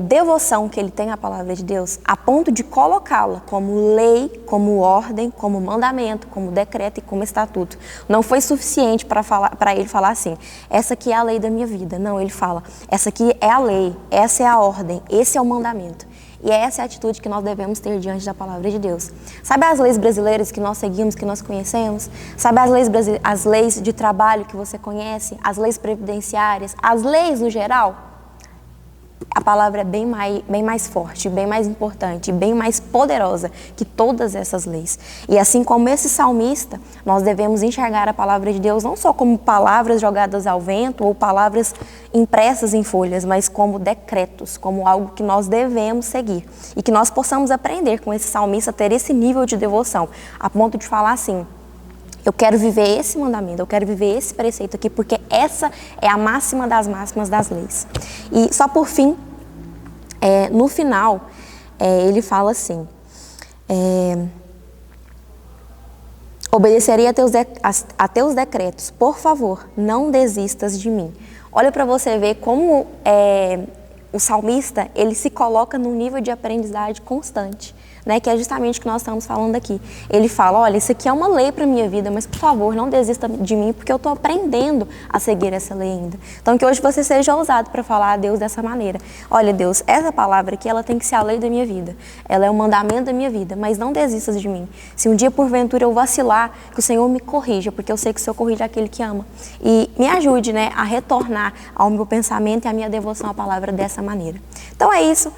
devoção que ele tem à palavra de Deus, a ponto de colocá-la como lei, como ordem, como mandamento, como decreto e como estatuto. Não foi suficiente para ele falar assim, essa aqui é a lei da minha vida. Não, ele fala, essa aqui é a lei, essa é a ordem, esse é o mandamento. E essa é a atitude que nós devemos ter diante da palavra de Deus. Sabe as leis brasileiras que nós seguimos, que nós conhecemos? Sabe as leis de trabalho que você conhece? As leis previdenciárias? As leis no geral? A palavra é bem mais forte, bem mais importante, bem mais poderosa que todas essas leis. E assim como esse salmista, nós devemos enxergar a palavra de Deus não só como palavras jogadas ao vento ou palavras impressas em folhas, mas como decretos, como algo que nós devemos seguir. E que nós possamos aprender com esse salmista a ter esse nível de devoção, a ponto de falar assim, eu quero viver esse mandamento, eu quero viver esse preceito aqui, porque essa é a máxima das máximas das leis. E só por fim, no final, ele fala assim, obedecerei a teus decretos, por favor, não desistas de mim. Olha para você ver como o salmista, ele se coloca num nível de aprendizagem constante. Né, que é justamente o que nós estamos falando aqui. Ele fala, olha, isso aqui é uma lei para a minha vida, mas por favor, não desista de mim, porque eu estou aprendendo a seguir essa lei ainda. Então, que hoje você seja ousado para falar a Deus dessa maneira. Olha, Deus, essa palavra aqui, ela tem que ser a lei da minha vida. Ela é o mandamento da minha vida, mas não desistas de mim. Se um dia, porventura, eu vacilar, que o Senhor me corrija, porque eu sei que o Senhor corrige aquele que ama. E me ajude, né, a retornar ao meu pensamento e à minha devoção à palavra dessa maneira. Então, é isso.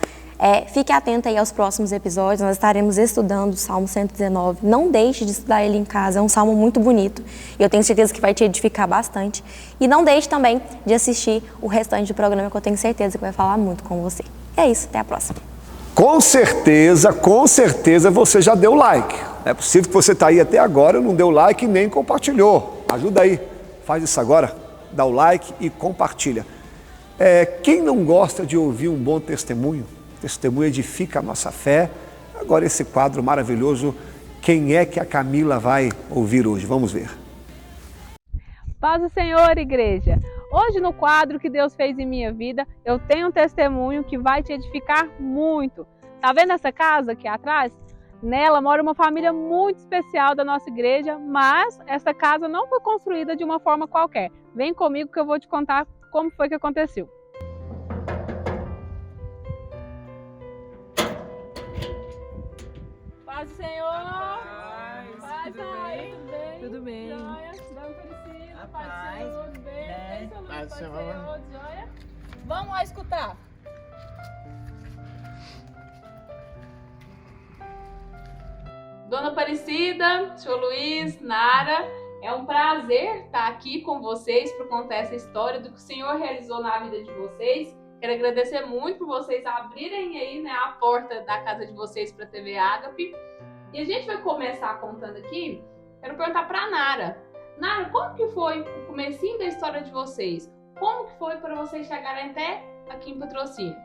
Fique atento aí aos próximos episódios, nós estaremos estudando o Salmo 119. Não deixe de estudar ele em casa, é um salmo muito bonito e eu tenho certeza que vai te edificar bastante. E não deixe também de assistir o restante do programa, que eu tenho certeza que vai falar muito com você. E é isso, até a próxima. Com certeza você já deu like. É possível que você está aí até agora, não deu like e nem compartilhou. Ajuda aí, faz isso agora, dá o like e compartilha. Quem não gosta de ouvir um bom testemunho? Testemunho edifica a nossa fé. Agora esse quadro maravilhoso, quem é que a Camila vai ouvir hoje? Vamos ver. Paz do Senhor, igreja! Hoje no quadro que Deus fez em minha vida, eu tenho um testemunho que vai te edificar muito. Tá vendo essa casa aqui atrás? Nela mora uma família muito especial da nossa igreja, mas essa casa não foi construída de uma forma qualquer. Vem comigo que eu vou te contar como foi que aconteceu. Paz do Senhor! Paz, tudo bem? Tudo bem. Joia? Dona Aparecida, paz do Senhor, tudo bem? Paz do Senhor, joia? Vamos lá escutar. Dona Aparecida, senhor Luiz, Nara, é um prazer estar aqui com vocês para contar essa história do que o Senhor realizou na vida de vocês. Quero agradecer muito por vocês abrirem aí, né, a porta da casa de vocês para a TV Ágape. E a gente vai começar contando aqui. Quero perguntar para a Nara. Nara, como que foi o comecinho da história de vocês? Como que foi para vocês chegarem até aqui em Patrocínio?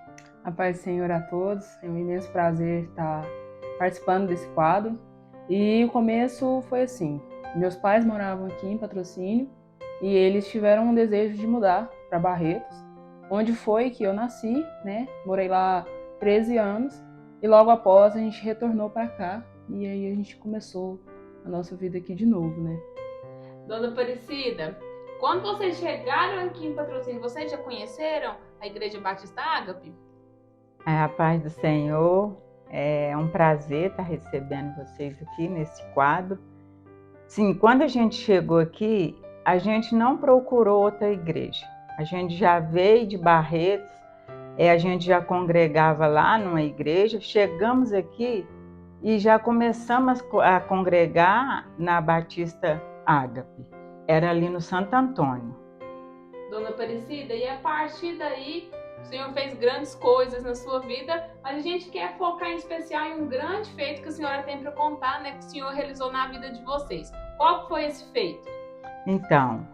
A paz do Senhor a todos. É um imenso prazer estar participando desse quadro. E o começo foi assim. Meus pais moravam aqui em Patrocínio e eles tiveram um desejo de mudar para Barretos, onde foi que eu nasci, né? Morei lá 13 anos e logo após a gente retornou para cá e aí a gente começou a nossa vida aqui de novo, né? Dona Aparecida, quando vocês chegaram aqui em Patrocínio, vocês já conheceram a Igreja Batista Ágape? A paz do Senhor, é um prazer estar recebendo vocês aqui nesse quadro. Sim, quando a gente chegou aqui, a gente não procurou outra igreja. A gente já veio de Barretos, a gente já congregava lá numa igreja, chegamos aqui e já começamos a congregar na Batista Ágape. Era ali no Santo Antônio. Dona Aparecida, e a partir daí o Senhor fez grandes coisas na sua vida, mas a gente quer focar em especial em um grande feito que a senhora tem para contar, né, que o Senhor realizou na vida de vocês. Qual foi esse feito? Então,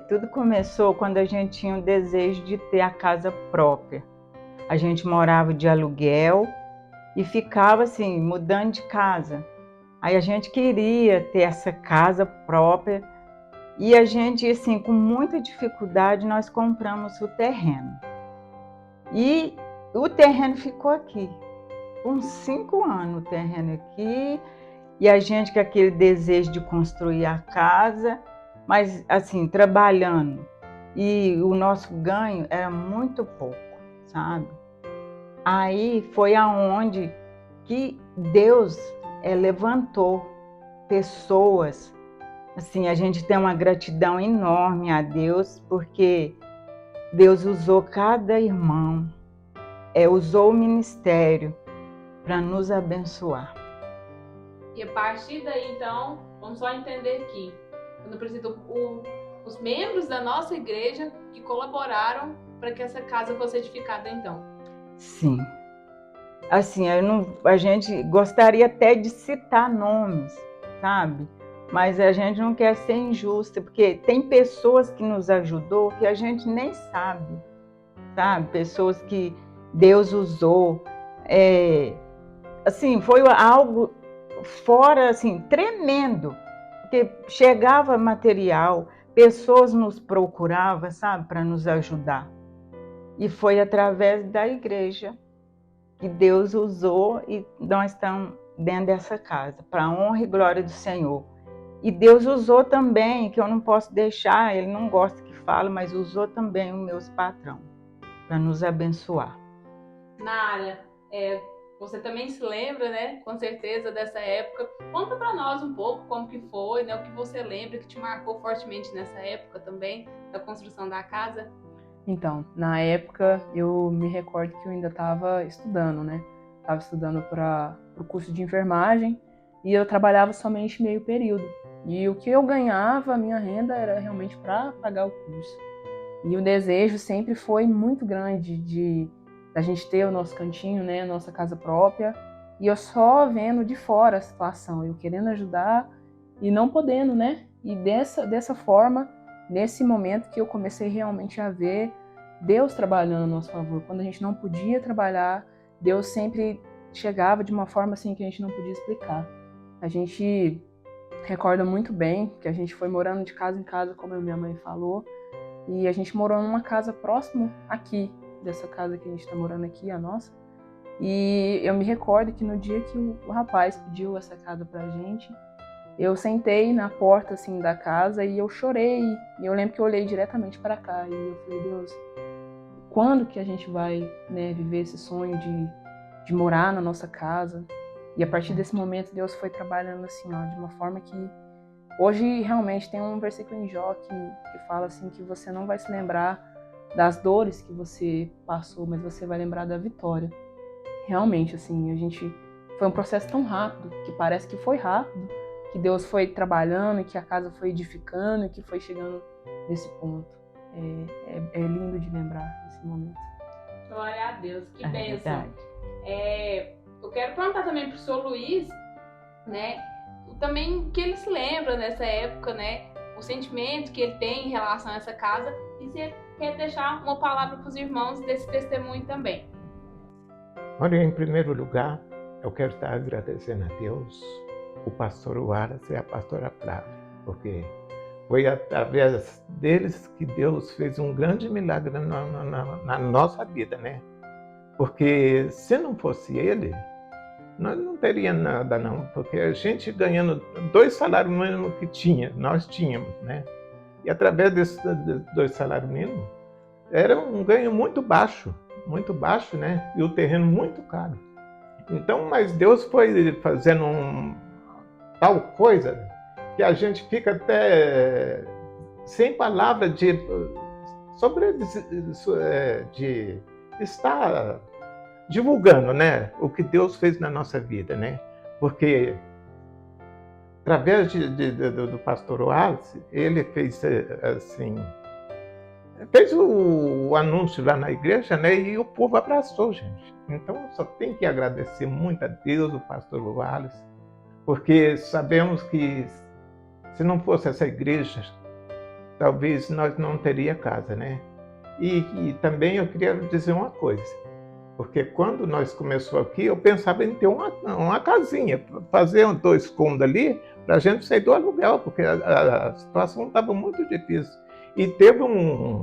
tudo começou quando a gente tinha o desejo de ter a casa própria. A gente morava de aluguel e ficava assim, mudando de casa. Aí a gente queria ter essa casa própria e a gente, assim, com muita dificuldade, nós compramos o terreno. E o terreno ficou aqui, com 5 anos o terreno aqui, e a gente com aquele desejo de construir a casa, mas assim, trabalhando, e o nosso ganho era muito pouco, sabe? Aí foi aonde que Deus levantou pessoas, assim, a gente tem uma gratidão enorme a Deus, porque Deus usou cada irmão, usou o ministério para nos abençoar. E a partir daí, então, vamos só entender aqui. Quando preciso, os membros da nossa igreja que colaboraram para que essa casa fosse edificada, então. Sim. Assim, a gente gostaria até de citar nomes, sabe? Mas a gente não quer ser injusta, porque tem pessoas que nos ajudou que a gente nem sabe, sabe? Pessoas que Deus usou. Assim, foi algo fora, assim, tremendo, porque chegava material, pessoas nos procuravam, sabe, para nos ajudar. E foi através da igreja que Deus usou e nós estamos dentro dessa casa, para a honra e glória do Senhor. E Deus usou também, que eu não posso deixar, Ele não gosta que fale, mas usou também os meus patrões para nos abençoar. Nara, você também se lembra, né, com certeza, dessa época. Conta para nós um pouco como que foi, né, o que você lembra que te marcou fortemente nessa época também, da construção da casa. Então, na época, eu me recordo que eu ainda estava estudando, né? Estava estudando para o curso de enfermagem e eu trabalhava somente meio período. E o que eu ganhava, a minha renda, era realmente para pagar o curso. E o desejo sempre foi muito grande de a gente ter o nosso cantinho, né? A nossa casa própria. E eu só vendo de fora a situação, eu querendo ajudar e não podendo, né? E dessa forma, nesse momento que eu comecei realmente a ver Deus trabalhando a nosso favor. Quando a gente não podia trabalhar, Deus sempre chegava de uma forma assim que a gente não podia explicar. A gente recorda muito bem que a gente foi morando de casa em casa, como a minha mãe falou, e a gente morou numa casa próximo aqui, dessa casa que a gente está morando aqui, a nossa. E eu me recordo que no dia que o rapaz pediu essa casa pra gente, eu sentei na porta assim da casa e eu chorei. E eu lembro que eu olhei diretamente para cá e eu falei, Deus, quando que a gente vai, né, viver esse sonho de morar na nossa casa? E a partir desse momento Deus foi trabalhando assim, ó, de uma forma que hoje realmente tem um versículo em Jó que fala assim que você não vai se lembrar das dores que você passou, mas você vai lembrar da vitória. Realmente, assim, foi um processo tão rápido, que parece que foi rápido, que Deus foi trabalhando, que a casa foi edificando, que foi chegando nesse ponto. É lindo de lembrar esse momento. Glória a Deus, que bênção. Eu quero perguntar também pro senhor Luiz, né, também o que ele se lembra nessa época, né, o sentimento que ele tem em relação a essa casa, e se quer deixar uma palavra para os irmãos desse testemunho também. Olha, em primeiro lugar, eu quero estar agradecendo a Deus, o pastor Wallace e a pastora Flávia, porque foi através deles que Deus fez um grande milagre na nossa vida, né? Porque se não fosse ele, nós não teríamos nada não, porque a gente ganhando 2 salários mínimos que nós tínhamos, né? E através desses 2 salários mínimos, era um ganho muito baixo, né? E o terreno muito caro. Então, mas Deus foi fazendo tal coisa que a gente fica até sem palavras de estar divulgando, né, o que Deus fez na nossa vida, né? Porque através do pastor Wallace, ele fez assim, fez o anúncio lá na igreja, né? E o povo abraçou, gente. Então, só tem que agradecer muito a Deus, o pastor Wallace, porque sabemos que se não fosse essa igreja, talvez nós não teríamos casa, né? E também eu queria dizer uma coisa, porque quando nós começamos aqui, eu pensava em ter uma casinha, fazer 2 cômodos ali, para a gente sair do aluguel, porque a situação estava muito difícil. E teve um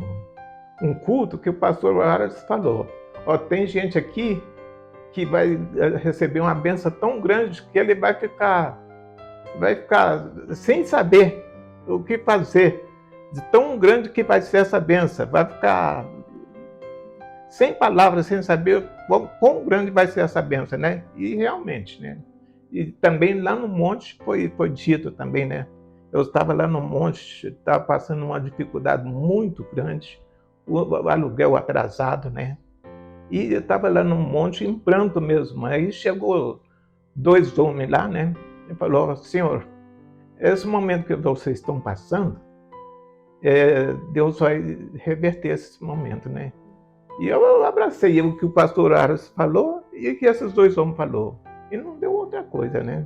culto que o pastor Wallace falou, ó, tem gente aqui que vai receber uma bênção tão grande que ele vai ficar sem saber o que fazer, de tão grande que vai ser essa bênção, vai ficar sem palavras, sem saber quão grande vai ser essa bênção, né? E realmente, né? E também lá no monte foi dito também, né? Eu estava lá no monte, estava passando uma dificuldade muito grande, o aluguel atrasado, né? E eu estava lá no monte em pranto mesmo. Aí chegou 2 homens lá, né? E falou, senhor, esse momento que vocês estão passando, Deus vai reverter esse momento, né? E eu abracei o que o pastor Aras falou e o que esses 2 homens falaram. E não deu outra coisa, né?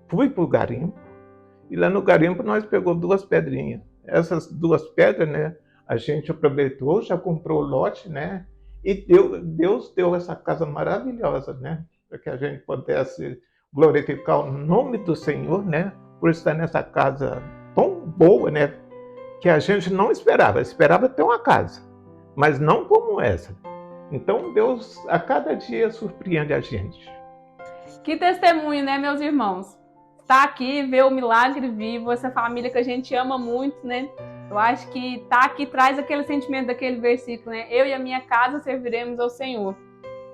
Fui para o garimpo, e lá no garimpo nós pegamos 2 pedrinhas. Essas 2 pedras, né? A gente aproveitou, já comprou o lote, né? E Deus deu essa casa maravilhosa, né? Para que a gente pudesse glorificar o nome do Senhor, né? Por estar nessa casa tão boa, né? Que a gente não esperava ter uma casa, mas não como essa. Então Deus a cada dia surpreende a gente. Que testemunho, né, meus irmãos? Estar aqui, ver o milagre vivo, essa família que a gente ama muito, né? Eu acho que estar aqui traz aquele sentimento daquele versículo, né? Eu e a minha casa serviremos ao Senhor.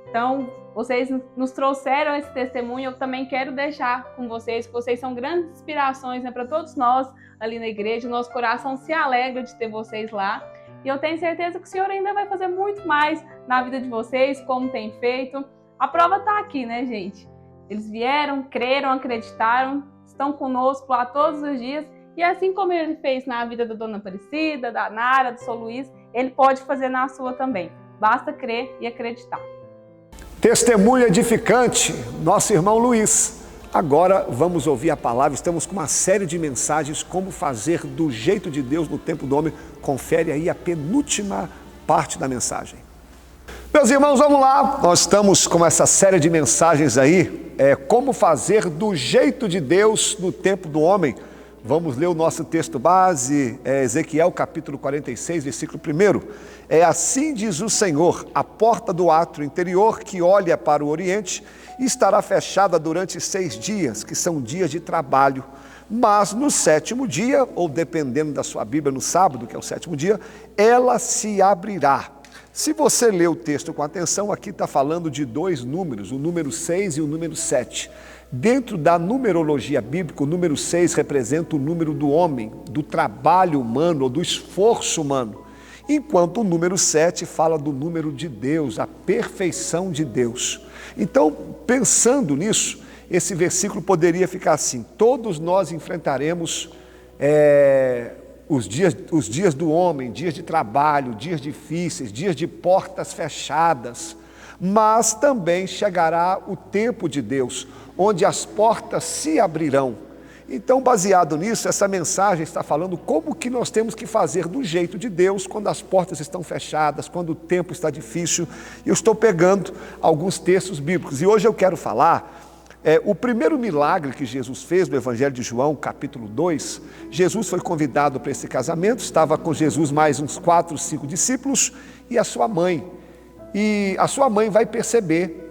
Então, vocês nos trouxeram esse testemunho, eu também quero deixar com vocês, que vocês são grandes inspirações, né, para todos nós ali na igreja. Nosso coração se alegra de ter vocês lá. E eu tenho certeza que o Senhor ainda vai fazer muito mais na vida de vocês, como tem feito. A prova está aqui, né, gente? Eles vieram, creram, acreditaram, estão conosco lá todos os dias. E assim como ele fez na vida da Dona Aparecida, da Nara, do Sr. Luiz, ele pode fazer na sua também. Basta crer e acreditar. Testemunho edificante, nosso irmão Luiz. Agora vamos ouvir a palavra. Estamos com uma série de mensagens, como fazer do jeito de Deus no tempo do homem. Confere aí a penúltima parte da mensagem. Meus irmãos, vamos lá. Nós estamos com essa série de mensagens aí, como fazer do jeito de Deus no tempo do homem. Vamos ler o nosso texto base, Ezequiel capítulo 46, versículo 1. Assim diz o Senhor, a porta do átrio interior que olha para o oriente estará fechada durante 6 dias, que são dias de trabalho. Mas no 7º dia, ou dependendo da sua Bíblia, no sábado, que é o 7º dia, ela se abrirá. Se você ler o texto com atenção, aqui está falando de 2 números, o número 6 e o número 7. Dentro da numerologia bíblica, o número 6 representa o número do homem, do trabalho humano ou do esforço humano, enquanto o número 7 fala do número de Deus, a perfeição de Deus. Então, pensando nisso, esse versículo poderia ficar assim: todos nós enfrentaremos os dias do homem, dias de trabalho, dias difíceis, dias de portas fechadas, mas também chegará o tempo de Deus, onde as portas se abrirão. Então, baseado nisso, essa mensagem está falando como que nós temos que fazer do jeito de Deus quando as portas estão fechadas, quando o tempo está difícil. Eu estou pegando alguns textos bíblicos e hoje eu quero falar o primeiro milagre que Jesus fez no Evangelho de João, capítulo 2. Jesus foi convidado para esse casamento, estava com Jesus mais uns 4, 5 discípulos e a sua mãe. E a sua mãe vai perceber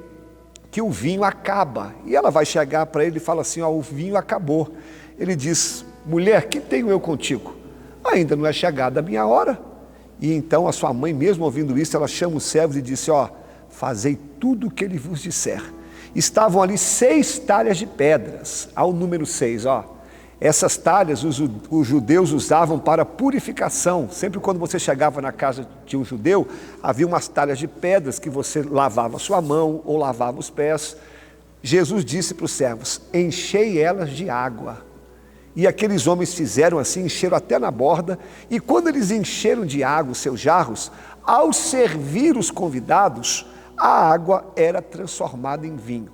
que o vinho acaba. E ela vai chegar para ele e fala assim: o vinho acabou. Ele diz: mulher, que tenho eu contigo? Ainda não é chegada a minha hora. E então a sua mãe, mesmo ouvindo isso, ela chama os servos e disse: fazei tudo o que ele vos disser. Estavam ali 6 talhas de pedras, ao número 6, Essas talhas os judeus usavam para purificação. Sempre quando você chegava na casa de um judeu, havia umas talhas de pedras que você lavava a sua mão ou lavava os pés. Jesus disse para os servos: enchei elas de água. E aqueles homens fizeram assim, encheram até na borda. E quando eles encheram de água os seus jarros, ao servir os convidados, a água era transformada em vinho.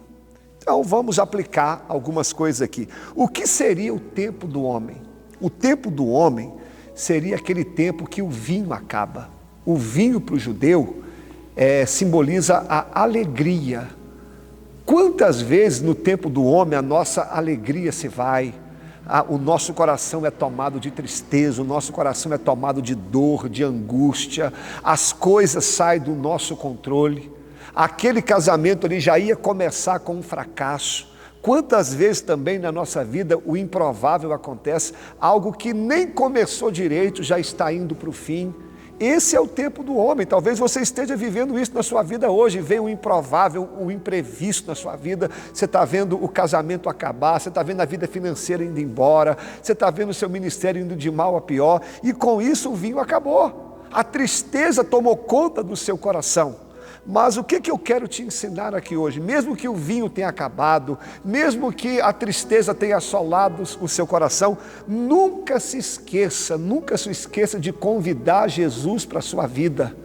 Então vamos aplicar algumas coisas aqui. O que seria o tempo do homem? O tempo do homem seria aquele tempo que o vinho acaba. O vinho para o judeu simboliza a alegria. Quantas vezes no tempo do homem a nossa alegria se vai? O nosso coração é tomado de tristeza, o nosso coração é tomado de dor, de angústia, as coisas saem do nosso controle. Aquele casamento ali já ia começar com um fracasso. Quantas vezes também na nossa vida o improvável acontece, algo que nem começou direito já está indo para o fim. Esse é o tempo do homem. Talvez você esteja vivendo isso na sua vida hoje. Vem o improvável, o imprevisto na sua vida. Você está vendo o casamento acabar, você está vendo a vida financeira indo embora, você está vendo o seu ministério indo de mal a pior, e com isso o vinho acabou. A tristeza tomou conta do seu coração. Mas o que eu quero te ensinar aqui hoje? Mesmo que o vinho tenha acabado, mesmo que a tristeza tenha assolado o seu coração, nunca se esqueça de convidar Jesus para a sua vida.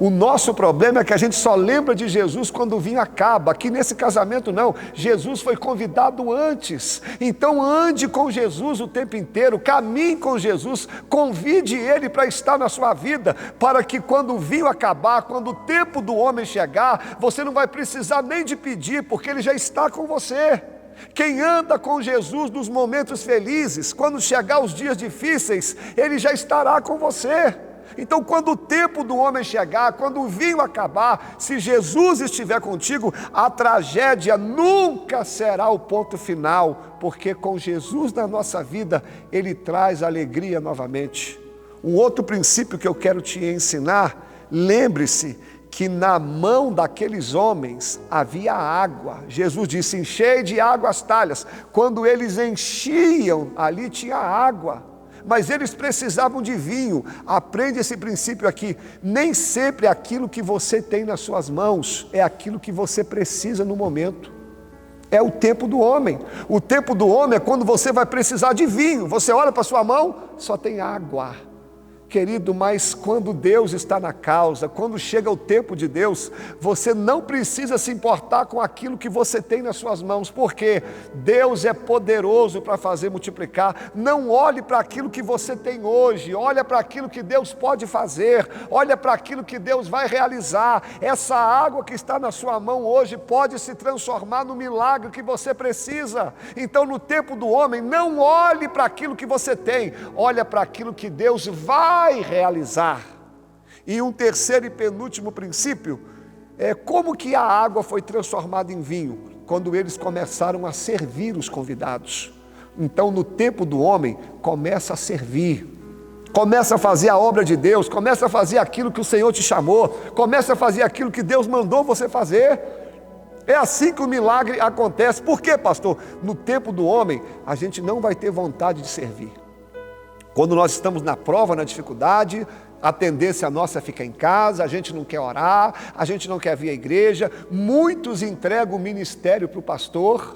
O nosso problema é que a gente só lembra de Jesus quando o vinho acaba. Aqui nesse casamento não, Jesus foi convidado antes. Então ande com Jesus o tempo inteiro, caminhe com Jesus, convide Ele para estar na sua vida, para que quando o vinho acabar, quando o tempo do homem chegar, você não vai precisar nem de pedir, porque Ele já está com você. Quem anda com Jesus nos momentos felizes, quando chegar os dias difíceis, Ele já estará com você. Então quando o tempo do homem chegar, quando o vinho acabar, se Jesus estiver contigo, a tragédia nunca será o ponto final, porque com Jesus na nossa vida, Ele traz alegria novamente. Um outro princípio que eu quero te ensinar, lembre-se que na mão daqueles homens havia água. Jesus disse: enchei de água as talhas. Quando eles enchiam, ali tinha água. Mas eles precisavam de vinho. Aprende esse princípio aqui. Nem sempre aquilo que você tem nas suas mãos é aquilo que você precisa no momento. É o tempo do homem. O tempo do homem é quando você vai precisar de vinho. Você olha para a sua mão, só tem água. Querido, mas quando Deus está na causa, quando chega o tempo de Deus, você não precisa se importar com aquilo que você tem nas suas mãos, porque Deus é poderoso para fazer multiplicar. Não olhe para aquilo que você tem hoje, olha para aquilo que Deus pode fazer, olha para aquilo que Deus vai realizar. Essa água que está na sua mão hoje pode se transformar no milagre que você precisa. Então no tempo do homem, não olhe para aquilo que você tem, olha para aquilo que Deus vai realizar. E um terceiro e penúltimo princípio é como que a água foi transformada em vinho, quando eles começaram a servir os convidados. Então no tempo do homem, começa a servir, começa a fazer a obra de Deus, começa a fazer aquilo que o Senhor te chamou, começa a fazer aquilo que Deus mandou você fazer. É assim que o milagre acontece. Por quê, pastor? No tempo do homem, a gente não vai ter vontade de servir. Quando nós estamos na prova, na dificuldade, a tendência nossa é ficar em casa, a gente não quer orar, a gente não quer vir à igreja. Muitos entregam o ministério para o pastor.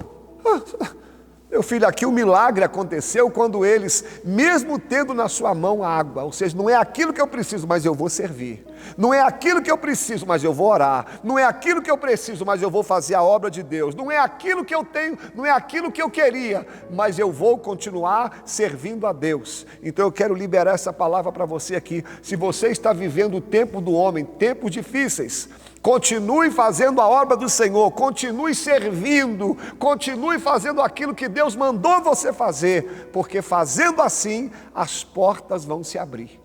Meu filho, aqui o milagre aconteceu quando eles, mesmo tendo na sua mão água, ou seja, não é aquilo que eu preciso, mas eu vou servir. Não é aquilo que eu preciso, mas eu vou orar. Não é aquilo que eu preciso, mas eu vou fazer a obra de Deus. Não é aquilo que eu tenho, não é aquilo que eu queria, mas eu vou continuar servindo a Deus. Então eu quero liberar essa palavra para você aqui. Se você está vivendo o tempo do homem, tempos difíceis, continue fazendo a obra do Senhor, continue servindo, continue fazendo aquilo que Deus mandou você fazer, porque fazendo assim, as portas vão se abrir.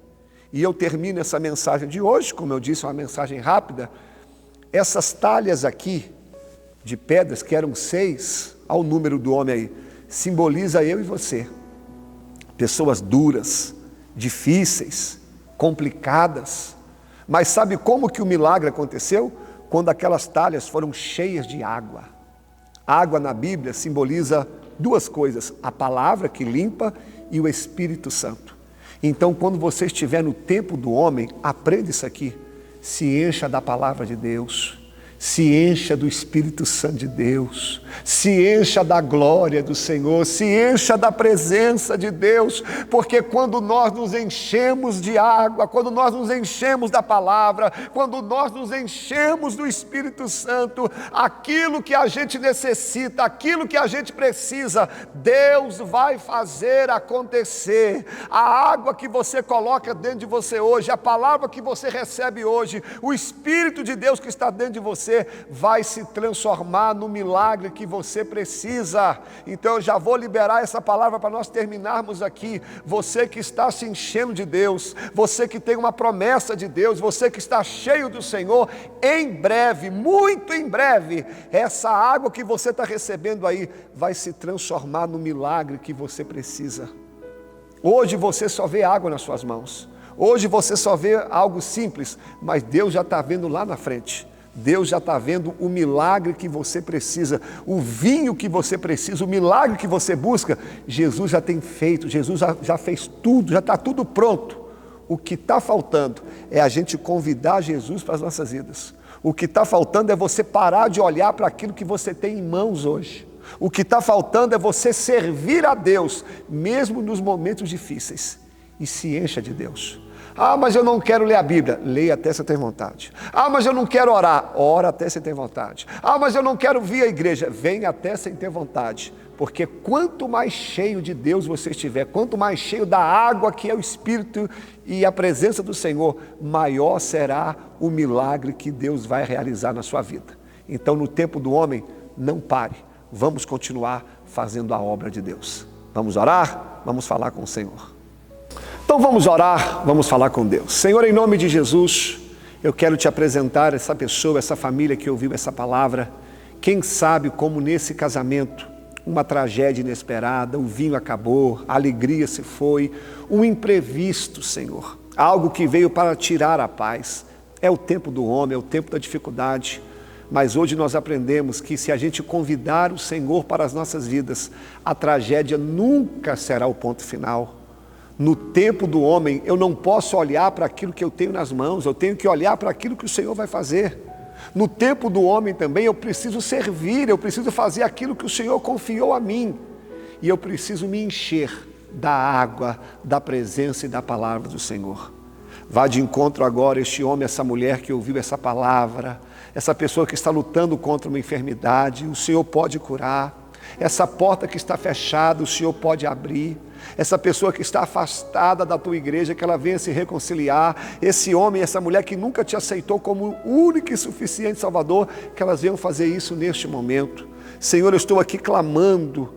E eu termino essa mensagem de hoje, como eu disse, uma mensagem rápida. Essas talhas aqui, de pedras, que eram 6, ao número do homem aí, simboliza eu e você. Pessoas duras, difíceis, complicadas. Mas sabe como que o milagre aconteceu? Quando aquelas talhas foram cheias de água. Água na Bíblia simboliza duas coisas, a palavra que limpa e o Espírito Santo. Então, quando você estiver no tempo do homem, aprenda isso aqui, se encha da palavra de Deus, se encha do Espírito Santo de Deus, se encha da glória do Senhor, se encha da presença de Deus, porque quando nós nos enchemos de água, quando nós nos enchemos da palavra, quando nós nos enchemos do Espírito Santo, aquilo que a gente necessita, aquilo que a gente precisa, Deus vai fazer acontecer. A água que você coloca dentro de você hoje, a palavra que você recebe hoje, o Espírito de Deus que está dentro de você, vai se transformar no milagre que você precisa. Então eu já vou liberar essa palavra para nós terminarmos aqui. Você que está se enchendo de Deus, você que tem uma promessa de Deus, você que está cheio do Senhor, em breve, muito em breve, essa água que você está recebendo aí vai se transformar no milagre que você precisa. Hoje você só vê água nas suas mãos, hoje você só vê algo simples, mas Deus já está vendo lá na frente. Deus já está vendo o milagre que você precisa, o vinho que você precisa, o milagre que você busca. Jesus já tem feito, Jesus já fez tudo, já está tudo pronto. O que está faltando é a gente convidar Jesus para as nossas vidas. O que está faltando é você parar de olhar para aquilo que você tem em mãos hoje. O que está faltando é você servir a Deus, mesmo nos momentos difíceis, e se encha de Deus. Ah, mas eu não quero ler a Bíblia. Leia até você ter vontade. Ah, mas eu não quero orar. Ora até você ter vontade. Ah, mas eu não quero vir à igreja. Vem até sem ter vontade. Porque quanto mais cheio de Deus você estiver, quanto mais cheio da água que é o Espírito e a presença do Senhor, maior será o milagre que Deus vai realizar na sua vida. Então, no tempo do homem, não pare. Vamos continuar fazendo a obra de Deus. Vamos orar? Vamos falar com o Senhor. Então vamos orar, vamos falar com Deus. Senhor, em nome de Jesus, eu quero te apresentar essa pessoa, essa família que ouviu essa palavra. Quem sabe como nesse casamento, uma tragédia inesperada, o vinho acabou, a alegria se foi, um imprevisto, Senhor, algo que veio para tirar a paz. É o tempo do homem, é o tempo da dificuldade. Mas hoje nós aprendemos que se a gente convidar o Senhor para as nossas vidas, a tragédia nunca será o ponto final. No tempo do homem, eu não posso olhar para aquilo que eu tenho nas mãos, eu tenho que olhar para aquilo que o Senhor vai fazer. No tempo do homem também, eu preciso servir, eu preciso fazer aquilo que o Senhor confiou a mim. E eu preciso me encher da água, da presença e da palavra do Senhor. Vá de encontro agora este homem, essa mulher que ouviu essa palavra, essa pessoa que está lutando contra uma enfermidade, o Senhor pode curar. Essa porta que está fechada, o Senhor pode abrir. Essa pessoa que está afastada da tua igreja, que ela venha se reconciliar. Esse homem, essa mulher que nunca te aceitou como único e suficiente Salvador, que elas venham fazer isso neste momento. Senhor, eu estou aqui clamando,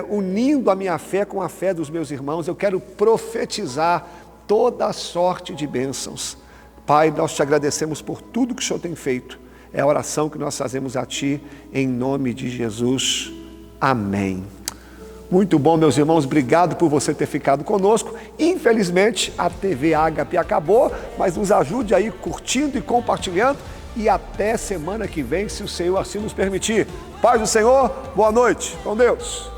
unindo a minha fé com a fé dos meus irmãos. Eu quero profetizar toda a sorte de bênçãos. Pai, nós te agradecemos por tudo que o Senhor tem feito. É a oração que nós fazemos a Ti, em nome de Jesus. Amém. Muito bom, meus irmãos, obrigado por você ter ficado conosco. Infelizmente, a TV Ágape acabou, mas nos ajude aí curtindo e compartilhando. E até semana que vem, se o Senhor assim nos permitir. Paz do Senhor, boa noite, com Deus.